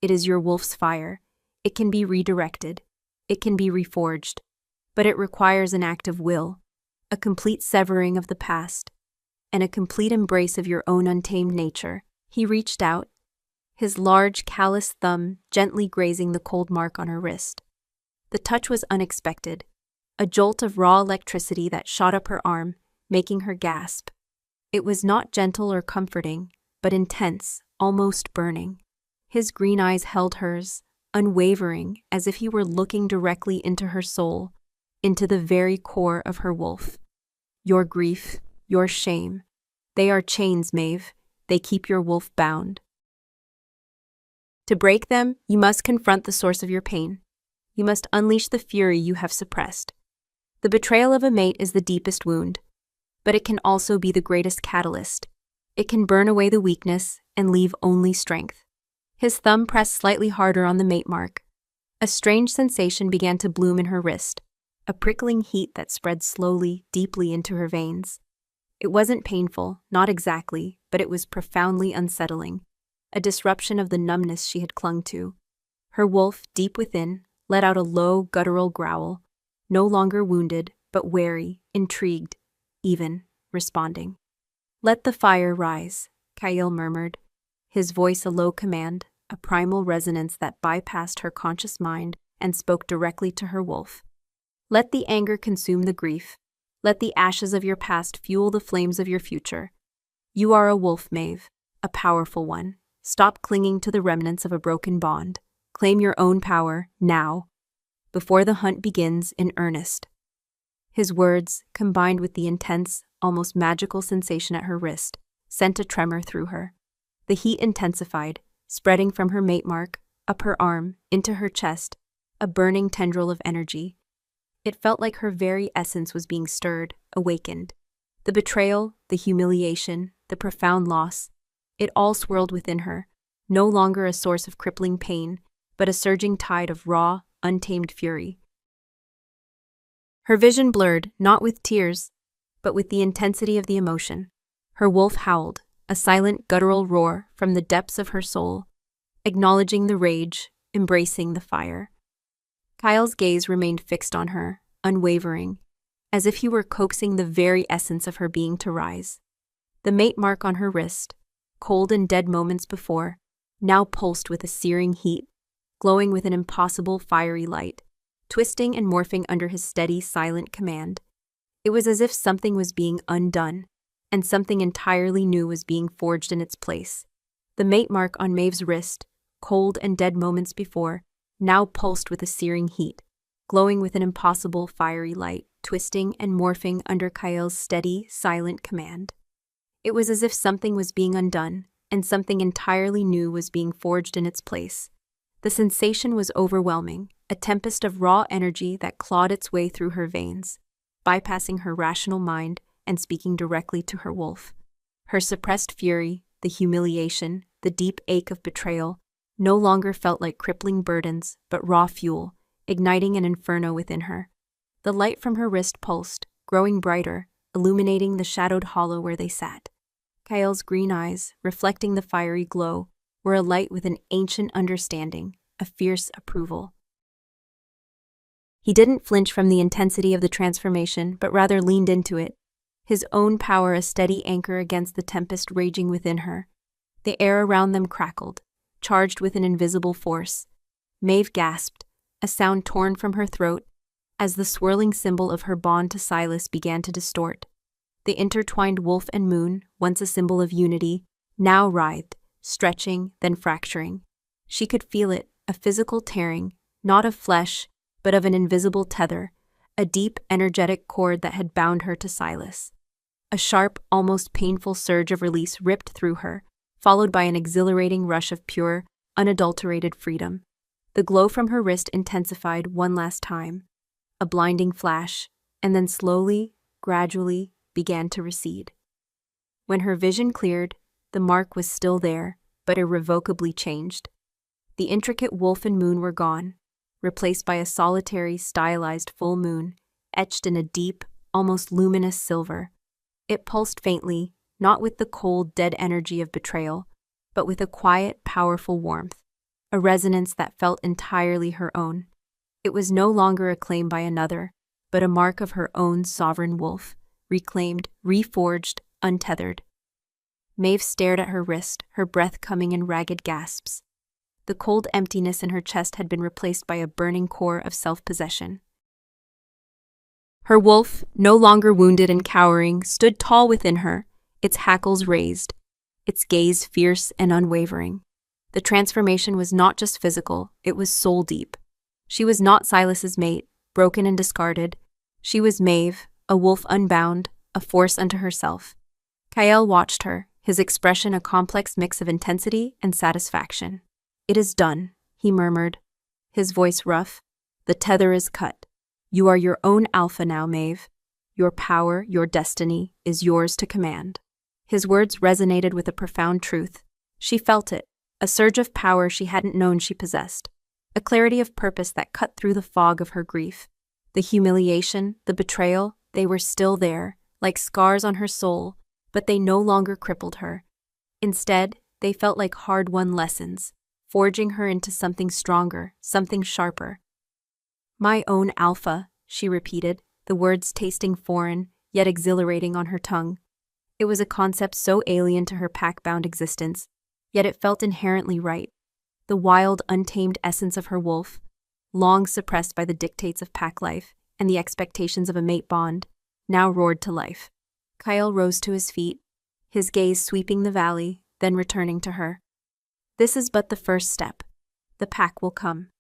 It is your wolf's fire. It can be redirected. It can be reforged. But it requires an act of will, a complete severing of the past, and a complete embrace of your own untamed nature." He reached out, his large, callous thumb gently grazing the cold mark on her wrist. The touch was unexpected, a jolt of raw electricity that shot up her arm, making her gasp. It was not gentle or comforting, but intense, almost burning. His green eyes held hers, unwavering, as if he were looking directly into her soul, into the very core of her wolf. "Your grief, your shame, they are chains, Maeve. They keep your wolf bound. To break them, you must confront the source of your pain. You must unleash the fury you have suppressed. The betrayal of a mate is the deepest wound, but it can also be the greatest catalyst. It can burn away the weakness and leave only strength." His thumb pressed slightly harder on the mate mark. A strange sensation began to bloom in her wrist, a prickling heat that spread slowly, deeply into her veins. It wasn't painful, not exactly, but it was profoundly unsettling, a disruption of the numbness she had clung to. Her wolf, deep within, let out a low, guttural growl, no longer wounded, but wary, intrigued, even responding. "Let the fire rise," Kyle murmured, his voice a low command, a primal resonance that bypassed her conscious mind and spoke directly to her wolf. "Let the anger consume the grief. Let the ashes of your past fuel the flames of your future. You are a wolf, Maeve, a powerful one. Stop clinging to the remnants of a broken bond. Claim your own power, now, before the hunt begins in earnest." His words, combined with the intense, almost magical sensation at her wrist, sent a tremor through her. The heat intensified, spreading from her mate mark, up her arm, into her chest, a burning tendril of energy. It felt like her very essence was being stirred, awakened. The betrayal, the humiliation, the profound loss, it all swirled within her, no longer a source of crippling pain, but a surging tide of raw, untamed fury. Her vision blurred, not with tears, but with the intensity of the emotion. Her wolf howled, a silent guttural roar from the depths of her soul, acknowledging the rage, embracing the fire. Kyle's gaze remained fixed on her, unwavering, as if he were coaxing the very essence of her being to rise. The mate mark on her wrist, cold and dead moments before, now pulsed with a searing heat, glowing with an impossible fiery light, twisting and morphing under his steady, silent command. It was as if something was being undone, and something entirely new was being forged in its place. The mate mark on Maeve's wrist, cold and dead moments before, now pulsed with a searing heat, glowing with an impossible fiery light, twisting and morphing under Kyle's steady, silent command. It was as if something was being undone, and something entirely new was being forged in its place. The sensation was overwhelming, a tempest of raw energy that clawed its way through her veins, bypassing her rational mind and speaking directly to her wolf. Her suppressed fury, the humiliation, the deep ache of betrayal, no longer felt like crippling burdens, but raw fuel, igniting an inferno within her. The light from her wrist pulsed, growing brighter, illuminating the shadowed hollow where they sat. Kyle's green eyes, reflecting the fiery glow, were alight with an ancient understanding, a fierce approval. He didn't flinch from the intensity of the transformation, but rather leaned into it, his own power a steady anchor against the tempest raging within her. The air around them crackled, charged with an invisible force. Maeve gasped, a sound torn from her throat, as the swirling symbol of her bond to Silas began to distort. The intertwined wolf and moon, once a symbol of unity, now writhed, stretching, then fracturing. She could feel it, a physical tearing, not of flesh, but of an invisible tether, a deep, energetic cord that had bound her to Silas. A sharp, almost painful surge of release ripped through her, followed by an exhilarating rush of pure, unadulterated freedom. The glow from her wrist intensified one last time, a blinding flash, and then slowly, gradually, began to recede. When her vision cleared, the mark was still there, but irrevocably changed. The intricate wolf and moon were gone, replaced by a solitary, stylized full moon, etched in a deep, almost luminous silver. It pulsed faintly, not with the cold, dead energy of betrayal, but with a quiet, powerful warmth, a resonance that felt entirely her own. It was no longer a claim by another, but a mark of her own sovereign wolf, reclaimed, reforged, untethered. Maeve stared at her wrist, her breath coming in ragged gasps. The cold emptiness in her chest had been replaced by a burning core of self-possession. Her wolf, no longer wounded and cowering, stood tall within her, its hackles raised, its gaze fierce and unwavering. The transformation was not just physical, it was soul-deep. She was not Silas's mate, broken and discarded. She was Maeve, a wolf unbound, a force unto herself. Kyle watched her, his expression a complex mix of intensity and satisfaction. "It is done," he murmured, his voice rough. "The tether is cut. You are your own alpha now, Maeve. Your power, your destiny, is yours to command." His words resonated with a profound truth. She felt it, a surge of power she hadn't known she possessed, a clarity of purpose that cut through the fog of her grief. The humiliation, the betrayal, they were still there, like scars on her soul, but they no longer crippled her. Instead, they felt like hard-won lessons, forging her into something stronger, something sharper. "My own alpha," she repeated, the words tasting foreign, yet exhilarating on her tongue. It was a concept so alien to her pack-bound existence, yet it felt inherently right. The wild, untamed essence of her wolf, long suppressed by the dictates of pack life and the expectations of a mate bond, now roared to life. Kyle rose to his feet, his gaze sweeping the valley, then returning to her. "This is but the first step. The pack will come.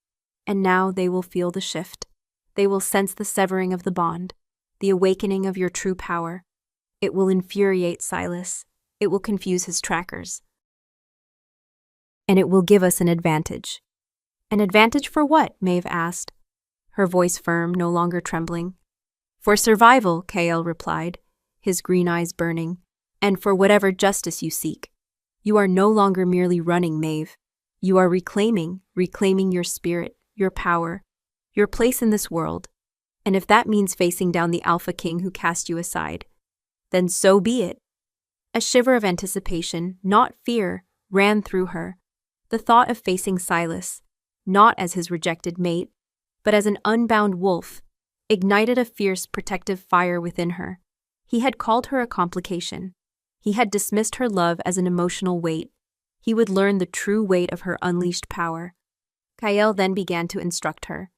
And now they will feel the shift. They will sense the severing of the bond, the awakening of your true power. It will infuriate Silas. It will confuse his trackers. And it will give us an advantage." "An advantage for what?" Maeve asked, her voice firm, no longer trembling. "For survival," Kael replied, his green eyes burning, "and for whatever justice you seek. You are no longer merely running, Maeve. You are reclaiming your spirit, your power, your place in this world. And if that means facing down the Alpha King who cast you aside, then so be it." A shiver of anticipation, not fear, ran through her. The thought of facing Silas, not as his rejected mate, but as an unbound wolf, ignited a fierce protective fire within her. He had called her a complication. He had dismissed her love as an emotional weight. He would learn the true weight of her unleashed power. Kael then began to instruct her.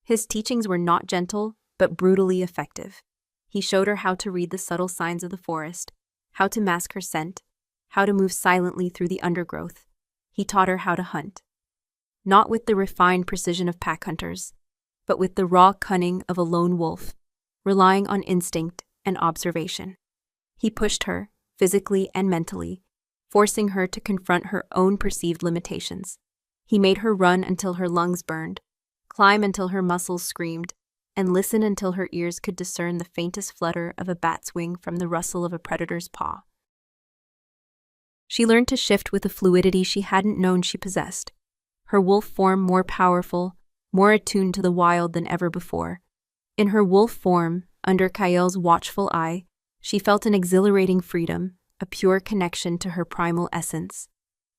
His teachings were not gentle, but brutally effective. He showed her how to read the subtle signs of the forest, how to mask her scent, how to move silently through the undergrowth. He taught her how to hunt. Not with the refined precision of pack hunters, but with the raw cunning of a lone wolf, relying on instinct and observation. He pushed her, physically and mentally, forcing her to confront her own perceived limitations. He made her run until her lungs burned, climb until her muscles screamed, and listen until her ears could discern the faintest flutter of a bat's wing from the rustle of a predator's paw. She learned to shift with a fluidity she hadn't known she possessed, her wolf form more powerful, more attuned to the wild than ever before. In her wolf form, under Kael's watchful eye, she felt an exhilarating freedom, a pure connection to her primal essence.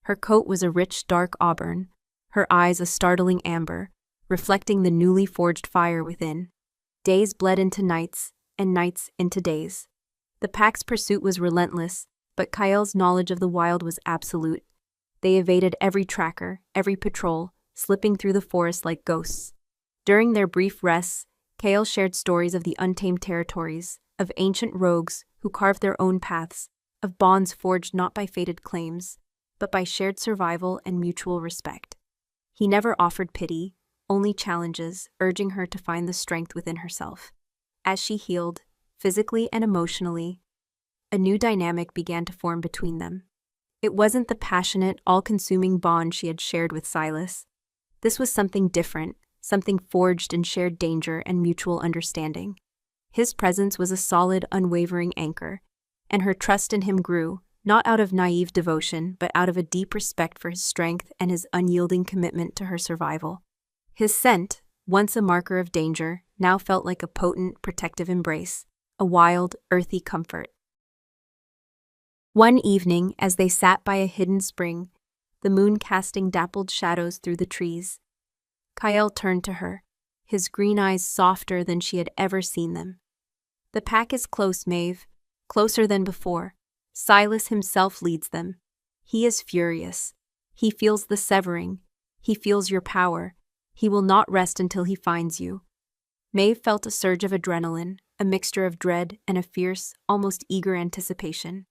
Her coat was a rich, dark auburn, her eyes a startling amber, reflecting the newly forged fire within. Days bled into nights, and nights into days. The pack's pursuit was relentless, but Kael's knowledge of the wild was absolute. They evaded every tracker, every patrol, slipping through the forest like ghosts. During their brief rests, Kael shared stories of the untamed territories, of ancient rogues who carved their own paths, of bonds forged not by fated claims, but by shared survival and mutual respect. He never offered pity, only challenges, urging her to find the strength within herself. As she healed, physically and emotionally, a new dynamic began to form between them. It wasn't the passionate, all-consuming bond she had shared with Silas. This was something different, something forged in shared danger and mutual understanding. His presence was a solid, unwavering anchor, and her trust in him grew, not out of naive devotion, but out of a deep respect for his strength and his unyielding commitment to her survival. His scent, once a marker of danger, now felt like a potent, protective embrace, a wild, earthy comfort. One evening, as they sat by a hidden spring, the moon casting dappled shadows through the trees, Kael turned to her, his green eyes softer than she had ever seen them. "The pack is close, Maeve, closer than before. Silas himself leads them. He is furious. He feels the severing. He feels your power. He will not rest until he finds you." Maeve felt a surge of adrenaline, a mixture of dread and a fierce, almost eager anticipation.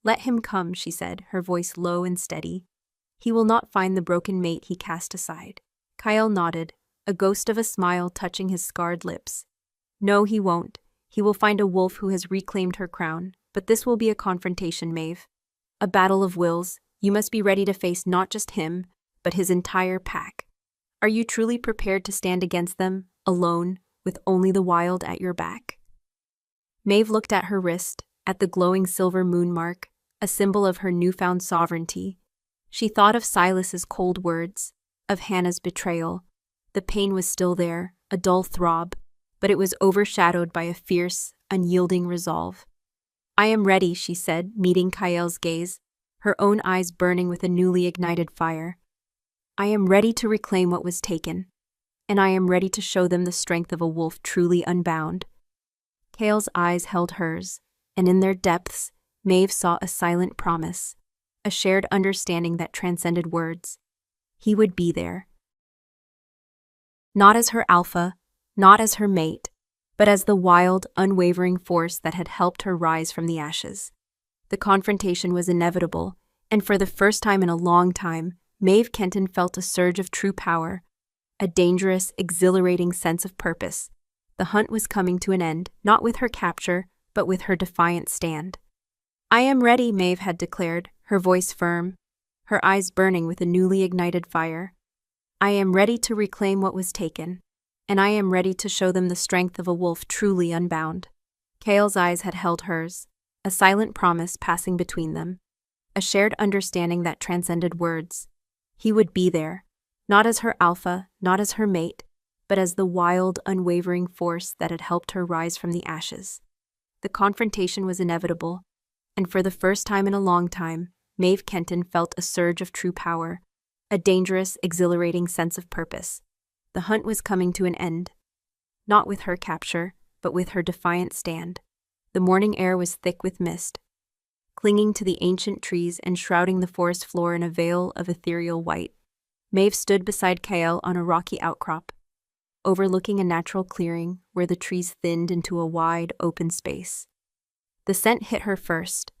"Let him come," she said, her voice low and steady. "He will not find the broken mate he cast aside." Kael nodded, a ghost of a smile touching his scarred lips. "No, he won't. He will find a wolf who has reclaimed her crown, but this will be a confrontation, Maeve. A battle of wills. You must be ready to face not just him, but his entire pack. Are you truly prepared to stand against them, alone, with only the wild at your back?" Maeve looked at her wrist, at the glowing silver moon mark, a symbol of her newfound sovereignty. She thought of Silas's cold words, of Hannah's betrayal. The pain was still there, a dull throb, but it was overshadowed by a fierce, unyielding resolve. I am ready, she said, meeting Kael's gaze, her own eyes burning with a newly ignited fire. I am ready to reclaim what was taken, and I am ready to show them the strength of a wolf truly unbound. Kael's eyes held hers, and in their depths, Maeve saw a silent promise, a shared understanding that transcended words. He would be there. Not as her alpha, not as her mate, but as the wild, unwavering force that had helped her rise from the ashes. The confrontation was inevitable, and for the first time in a long time, Maeve Kenton felt a surge of true power, a dangerous, exhilarating sense of purpose. The hunt was coming to an end, not with her capture, but with her defiant stand. I am ready, Maeve had declared, her voice firm, her eyes burning with a newly ignited fire. I am ready to reclaim what was taken, and I am ready to show them the strength of a wolf truly unbound. Kael's eyes had held hers, a silent promise passing between them, a shared understanding that transcended words. He would be there, not as her alpha, not as her mate, but as the wild, unwavering force that had helped her rise from the ashes. The confrontation was inevitable, and for the first time in a long time, Maeve Kenton felt a surge of true power, a dangerous, exhilarating sense of purpose. The hunt was coming to an end, not with her capture, but with her defiant stand. The morning air was thick with mist, clinging to the ancient trees and shrouding the forest floor in a veil of ethereal white. Maeve stood beside Kael on a rocky outcrop, overlooking a natural clearing where the trees thinned into a wide, open space. The scent hit her first,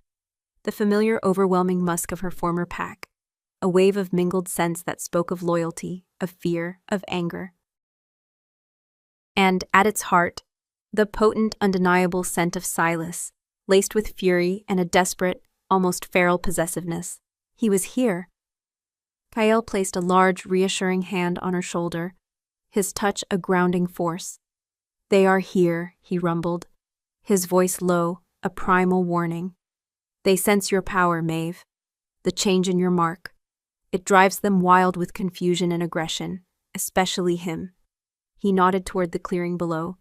the familiar, overwhelming musk of her former pack, a wave of mingled scents that spoke of loyalty, of fear, of anger. And, at its heart, the potent, undeniable scent of Silas, laced with fury and a desperate, almost feral possessiveness. He was here. Kael placed a large, reassuring hand on her shoulder, his touch a grounding force. They are here, he rumbled, his voice low, a primal warning. They sense your power, Maeve, the change in your mark. It drives them wild with confusion and aggression, especially him. He nodded toward the clearing below.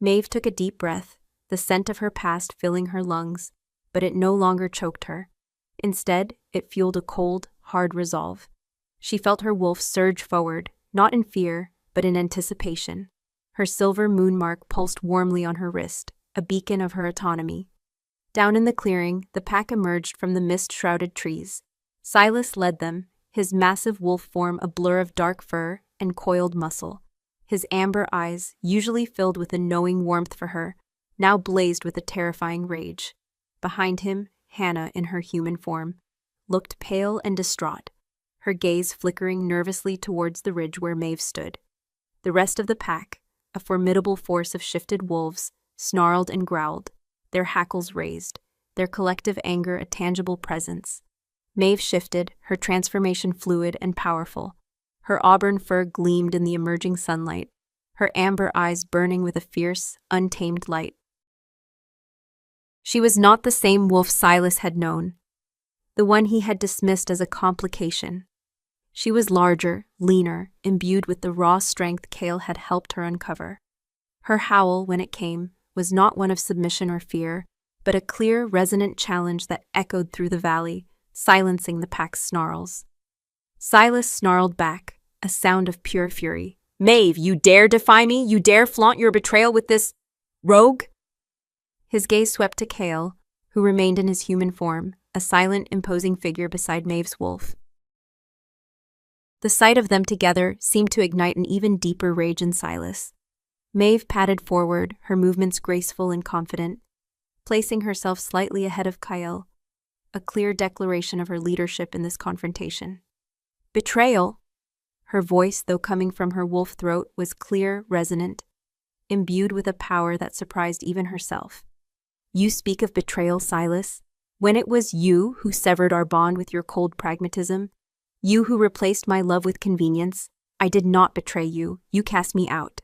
Maeve took a deep breath, the scent of her past filling her lungs, but it no longer choked her. Instead, it fueled a cold, hard resolve. She felt her wolf surge forward, not in fear, but in anticipation. Her silver moon mark pulsed warmly on her wrist, a beacon of her autonomy. Down in the clearing, the pack emerged from the mist-shrouded trees. Silas led them, his massive wolf form a blur of dark fur and coiled muscle. His amber eyes, usually filled with a knowing warmth for her, now blazed with a terrifying rage. Behind him, Hannah, in her human form, looked pale and distraught, her gaze flickering nervously towards the ridge where Maeve stood. The rest of the pack, a formidable force of shifted wolves, snarled and growled, their hackles raised, their collective anger a tangible presence. Maeve shifted, her transformation fluid and powerful. Her auburn fur gleamed in the emerging sunlight, her amber eyes burning with a fierce, untamed light. She was not the same wolf Silas had known, the one he had dismissed as a complication. She was larger, leaner, imbued with the raw strength Kael had helped her uncover. Her howl, when it came, was not one of submission or fear, but a clear, resonant challenge that echoed through the valley, silencing the pack's snarls. Silas snarled back, a sound of pure fury. "Maeve, you dare defy me? You dare flaunt your betrayal with this rogue?" His gaze swept to Kael, who remained in his human form, a silent, imposing figure beside Maeve's wolf. The sight of them together seemed to ignite an even deeper rage in Silas. Maeve padded forward, her movements graceful and confident, placing herself slightly ahead of Kael, a clear declaration of her leadership in this confrontation. Betrayal! Her voice, though coming from her wolf throat, was clear, resonant, imbued with a power that surprised even herself. You speak of betrayal, Silas, when it was you who severed our bond with your cold pragmatism, you who replaced my love with convenience. I did not betray you. You cast me out.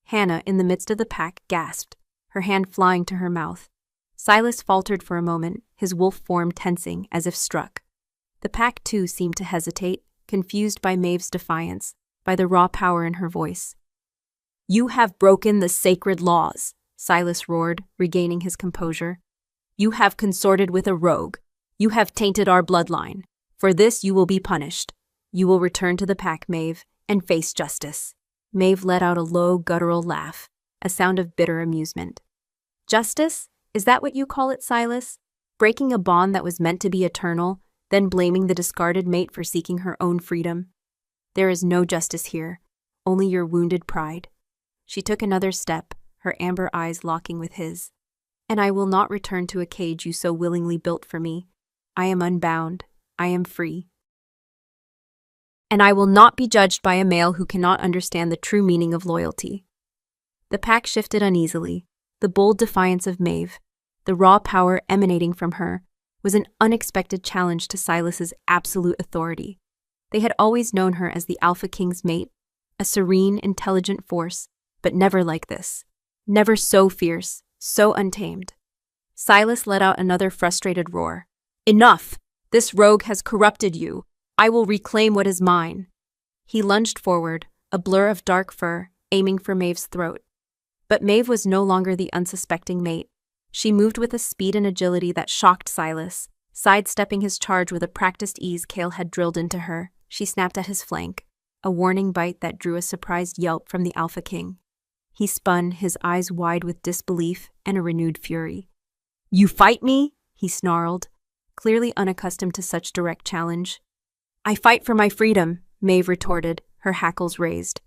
Hannah, in the midst of the pack, gasped, her hand flying to her mouth. Silas faltered for a moment, his wolf form tensing as if struck. The pack, too, seemed to hesitate, confused by Maeve's defiance, by the raw power in her voice. You have broken the sacred laws, Silas roared, regaining his composure. You have consorted with a rogue. You have tainted our bloodline. For this you will be punished. You will return to the pack, Maeve, and face justice." Maeve let out a low, guttural laugh, a sound of bitter amusement. "Justice? Is that what you call it, Silas? Breaking a bond that was meant to be eternal, then blaming the discarded mate for seeking her own freedom? There is no justice here, only your wounded pride." She took another step, her amber eyes locking with his. "And I will not return to a cage you so willingly built for me. I am unbound. I am free. And I will not be judged by a male who cannot understand the true meaning of loyalty." The pack shifted uneasily. The bold defiance of Maeve, the raw power emanating from her, was an unexpected challenge to Silas's absolute authority. They had always known her as the Alpha King's mate, a serene, intelligent force, but never like this. Never so fierce, so untamed. Silas let out another frustrated roar. "Enough! This rogue has corrupted you. I will reclaim what is mine." He lunged forward, a blur of dark fur, aiming for Maeve's throat. But Maeve was no longer the unsuspecting mate. She moved with a speed and agility that shocked Silas. Sidestepping his charge with a practiced ease Cale had drilled into her, she snapped at his flank, a warning bite that drew a surprised yelp from the Alpha King. He spun, his eyes wide with disbelief and a renewed fury. "You fight me?" he snarled, clearly unaccustomed to such direct challenge. "I fight for my freedom," Maeve retorted, her hackles raised.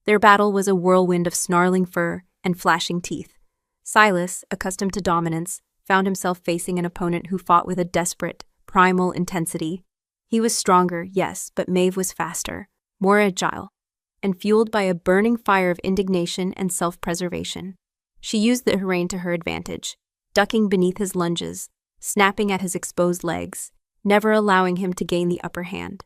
Their battle was a whirlwind of snarling fur and flashing teeth. Silas, accustomed to dominance, found himself facing an opponent who fought with a desperate, primal intensity. He was stronger, yes, but Maeve was faster, more agile, and fueled by a burning fire of indignation and self-preservation. She used the terrain to her advantage, ducking beneath his lunges, snapping at his exposed legs, never allowing him to gain the upper hand.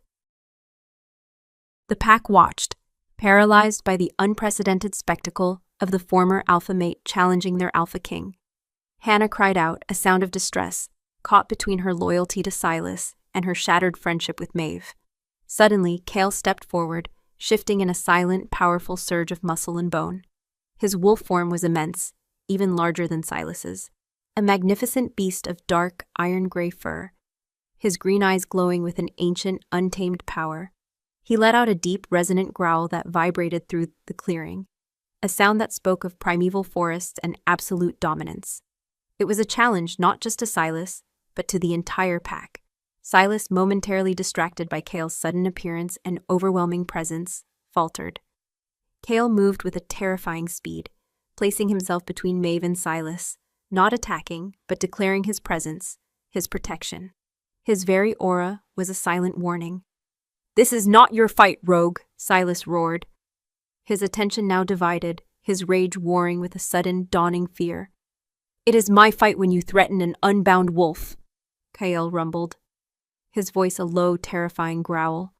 The pack watched, paralyzed by the unprecedented spectacle of the former alpha mate challenging their Alpha King. Hannah cried out, a sound of distress, caught between her loyalty to Silas and her shattered friendship with Maeve. Suddenly, Cale stepped forward, shifting in a silent, powerful surge of muscle and bone. His wolf form was immense, even larger than Silas's, a magnificent beast of dark, iron-gray fur, his green eyes glowing with an ancient, untamed power. He let out a deep, resonant growl that vibrated through the clearing, a sound that spoke of primeval forests and absolute dominance. It was a challenge not just to Silas, but to the entire pack. Silas, momentarily distracted by Cale's sudden appearance and overwhelming presence, faltered. Cale moved with a terrifying speed, placing himself between Maeve and Silas, not attacking, but declaring his presence, his protection. His very aura was a silent warning. "This is not your fight, rogue," Silas roared. His attention now divided, his rage warring with a sudden, dawning fear. "It is my fight when you threaten an unbound wolf," Cale rumbled, his voice a low, terrifying growl.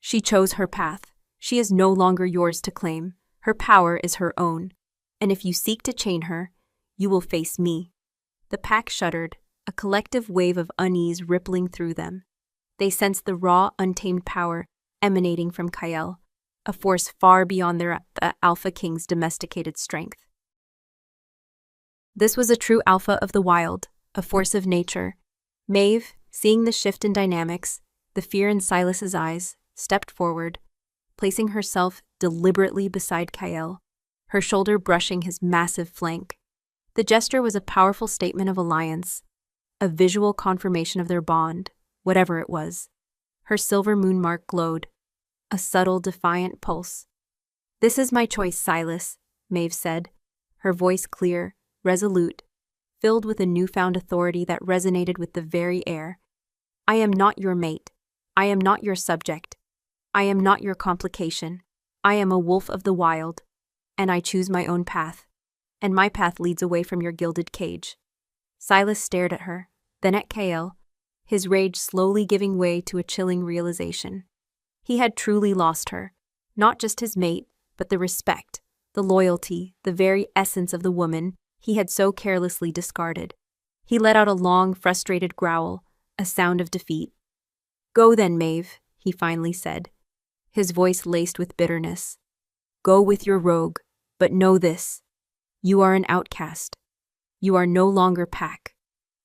"She chose her path. She is no longer yours to claim. Her power is her own. And if you seek to chain her, you will face me." The pack shuddered, a collective wave of unease rippling through them. They sensed the raw, untamed power emanating from Cale, a force far beyond the Alpha King's domesticated strength. This was a true alpha of the wild, a force of nature. Maeve, seeing the shift in dynamics, the fear in Silas's eyes, stepped forward, placing herself deliberately beside Cale, her shoulder brushing his massive flank. The gesture was a powerful statement of alliance, a visual confirmation of their bond, whatever it was. Her silver moon mark glowed, a subtle, defiant pulse. "This is my choice, Silas," Maeve said, her voice clear, resolute, filled with a newfound authority that resonated with the very air. "I am not your mate. I am not your subject. I am not your complication. I am a wolf of the wild, and I choose my own path, and my path leads away from your gilded cage." Silas stared at her, then at Cale, his rage slowly giving way to a chilling realization. He had truly lost her, not just his mate, but the respect, the loyalty, the very essence of the woman he had so carelessly discarded. He let out a long, frustrated growl, a sound of defeat. "Go then, Maeve," he finally said, his voice laced with bitterness. "Go with your rogue, but know this. You are an outcast. You are no longer pack.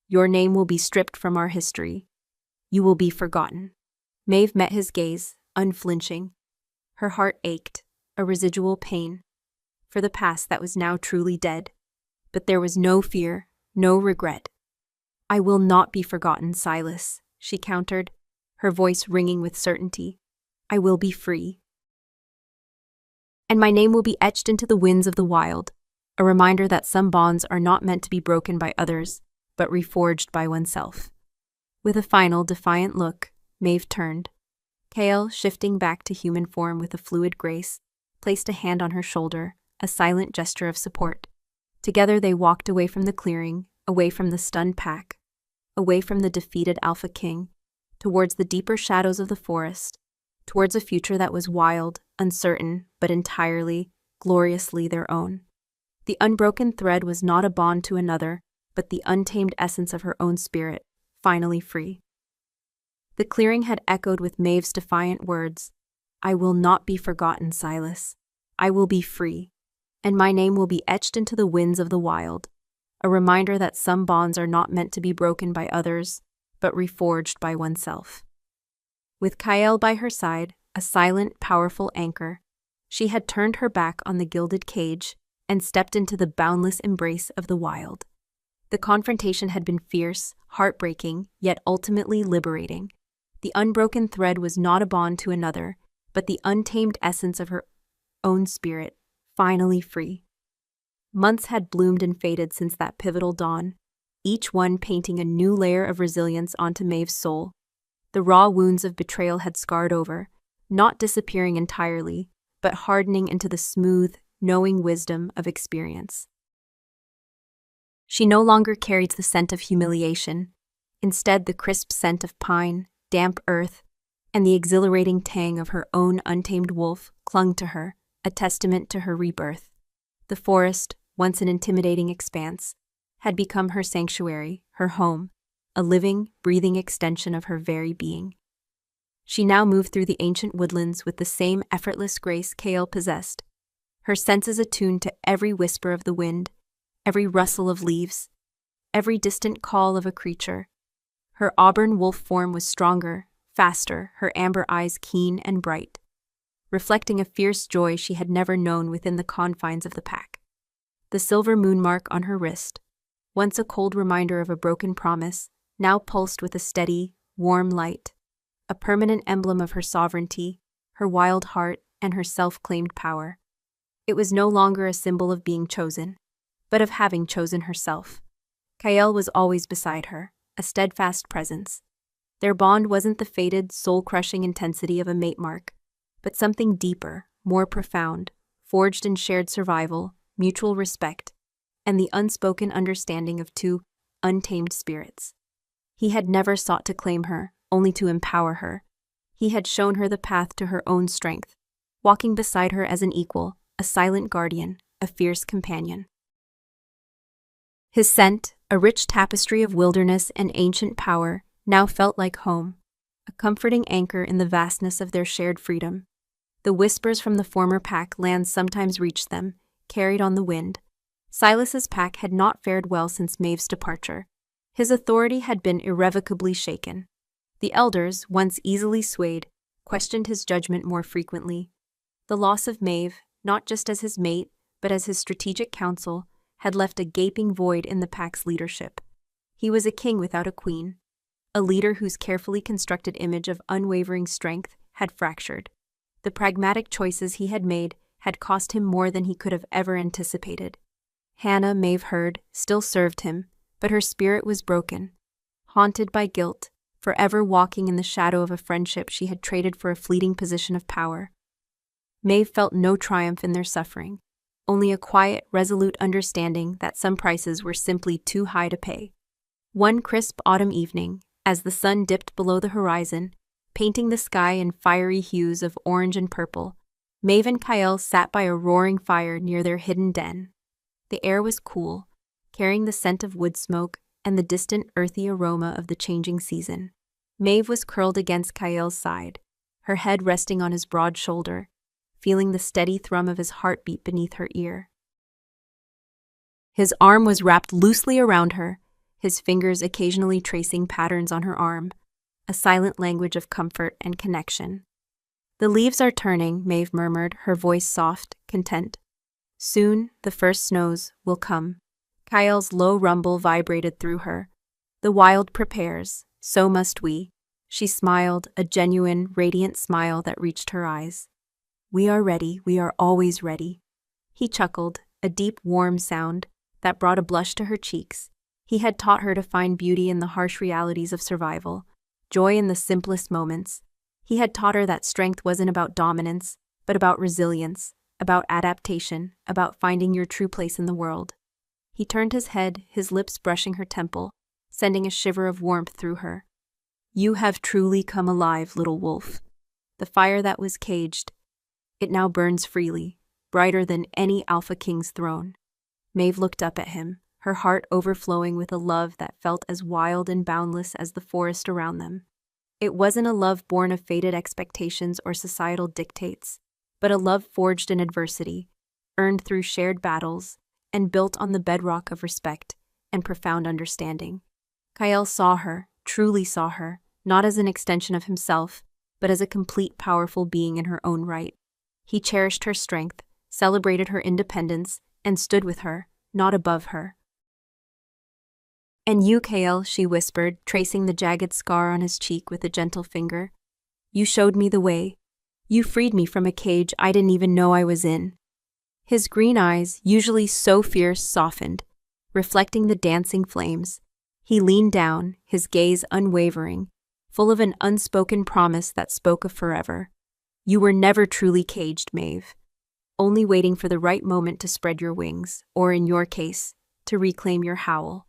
Your name will be stripped from our history. You will be forgotten." Maeve met his gaze, unflinching. Her heart ached, a residual pain, for the past that was now truly dead. But there was no fear, no regret. "I will not be forgotten, Silas," she countered, her voice ringing with certainty. "I will be free. And my name will be etched into the winds of the wild, a reminder that some bonds are not meant to be broken by others, but reforged by oneself." With a final, defiant look, Maeve turned. Kael, shifting back to human form with a fluid grace, placed a hand on her shoulder, a silent gesture of support. Together they walked away from the clearing, away from the stunned pack, away from the defeated Alpha King, towards the deeper shadows of the forest, towards a future that was wild, uncertain, but entirely, gloriously their own. The unbroken thread was not a bond to another, but the untamed essence of her own spirit, finally free. The clearing had echoed with Maeve's defiant words, "I will not be forgotten, Silas. I will be free, and my name will be etched into the winds of the wild, a reminder that some bonds are not meant to be broken by others, but reforged by oneself." With Kael by her side, a silent, powerful anchor, she had turned her back on the gilded cage and stepped into the boundless embrace of the wild. The confrontation had been fierce, heartbreaking, yet ultimately liberating. The unbroken thread was not a bond to another, but the untamed essence of her own spirit, finally free. Months had bloomed and faded since that pivotal dawn, each one painting a new layer of resilience onto Maeve's soul. The raw wounds of betrayal had scarred over, not disappearing entirely, but hardening into the smooth, knowing wisdom of experience. She no longer carried the scent of humiliation. Instead, the crisp scent of pine, damp earth, and the exhilarating tang of her own untamed wolf clung to her, a testament to her rebirth. The forest, once an intimidating expanse, had become her sanctuary, her home, a living, breathing extension of her very being. She now moved through the ancient woodlands with the same effortless grace Kael possessed, her senses attuned to every whisper of the wind, every rustle of leaves, every distant call of a creature. Her auburn wolf form was stronger, faster, her amber eyes keen and bright, reflecting a fierce joy she had never known within the confines of the pack. The silver moon mark on her wrist, once a cold reminder of a broken promise, now pulsed with a steady, warm light, a permanent emblem of her sovereignty, her wild heart, and her self-claimed power. It was no longer a symbol of being chosen, but of having chosen herself. Kael was always beside her, a steadfast presence. Their bond wasn't the faded, soul-crushing intensity of a mate mark, but something deeper, more profound, forged in shared survival, mutual respect, and the unspoken understanding of two untamed spirits. He had never sought to claim her, only to empower her. He had shown her the path to her own strength, walking beside her as an equal, a silent guardian, a fierce companion. His scent, a rich tapestry of wilderness and ancient power, now felt like home, a comforting anchor in the vastness of their shared freedom. The whispers from the former pack lands sometimes reached them, carried on the wind. Silas's pack had not fared well since Maeve's departure. His authority had been irrevocably shaken. The elders, once easily swayed, questioned his judgment more frequently. The loss of Maeve, not just as his mate, but as his strategic counsel, had left a gaping void in the pack's leadership. He was a king without a queen, a leader whose carefully constructed image of unwavering strength had fractured. The pragmatic choices he had made had cost him more than he could have ever anticipated. Hannah, Maeve heard, still served him, but her spirit was broken, haunted by guilt, forever walking in the shadow of a friendship she had traded for a fleeting position of power. Maeve felt no triumph in their suffering, only a quiet, resolute understanding that some prices were simply too high to pay. One crisp autumn evening, as the sun dipped below the horizon, painting the sky in fiery hues of orange and purple, Maeve and Kael sat by a roaring fire near their hidden den. The air was cool, carrying the scent of wood smoke and the distant earthy aroma of the changing season. Maeve was curled against Kael's side, her head resting on his broad shoulder, feeling the steady thrum of his heartbeat beneath her ear. His arm was wrapped loosely around her, his fingers occasionally tracing patterns on her arm, a silent language of comfort and connection. "The leaves are turning," Maeve murmured, her voice soft, content. "Soon, the first snows will come." Kyle's low rumble vibrated through her. "The wild prepares, so must we." She smiled, a genuine, radiant smile that reached her eyes. "We are ready, we are always ready." He chuckled, a deep, warm sound that brought a blush to her cheeks. He had taught her to find beauty in the harsh realities of survival, joy in the simplest moments. He had taught her that strength wasn't about dominance, but about resilience, about adaptation, about finding your true place in the world. He turned his head, his lips brushing her temple, sending a shiver of warmth through her. "You have truly come alive, little wolf." The fire that was caged, it now burns freely, brighter than any Alpha King's throne. Maeve looked up at him, her heart overflowing with a love that felt as wild and boundless as the forest around them. It wasn't a love born of faded expectations or societal dictates, but a love forged in adversity, earned through shared battles, and built on the bedrock of respect and profound understanding. Kyle saw her, truly saw her, not as an extension of himself, but as a complete, powerful being in her own right. He cherished her strength, celebrated her independence, and stood with her, not above her. "And you, Kyle," she whispered, tracing the jagged scar on his cheek with a gentle finger. "You showed me the way. You freed me from a cage I didn't even know I was in." His green eyes, usually so fierce, softened, reflecting the dancing flames. He leaned down, his gaze unwavering, full of an unspoken promise that spoke of forever. "You were never truly caged, Maeve. Only waiting for the right moment to spread your wings, or in your case, to reclaim your howl."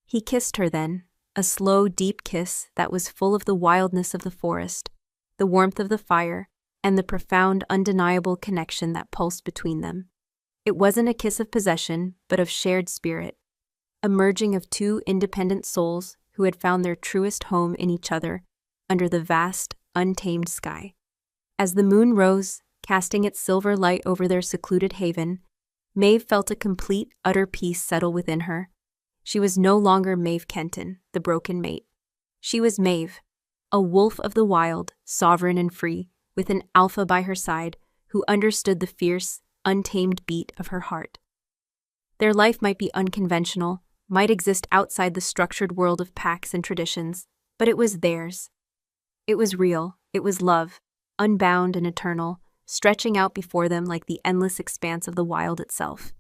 He kissed her then, a slow, deep kiss that was full of the wildness of the forest, the warmth of the fire, and the profound, undeniable connection that pulsed between them. It wasn't a kiss of possession, but of shared spirit, a merging of two independent souls who had found their truest home in each other under the vast, untamed sky. As the moon rose, casting its silver light over their secluded haven, Maeve felt a complete, utter peace settle within her. She was no longer Maeve Kenton, the broken mate. She was Maeve, a wolf of the wild, sovereign and free, with an alpha by her side who understood the fierce, untamed beat of her heart. Their life might be unconventional, might exist outside the structured world of packs and traditions, but it was theirs. It was real, it was love, unbound and eternal, stretching out before them like the endless expanse of the wild itself.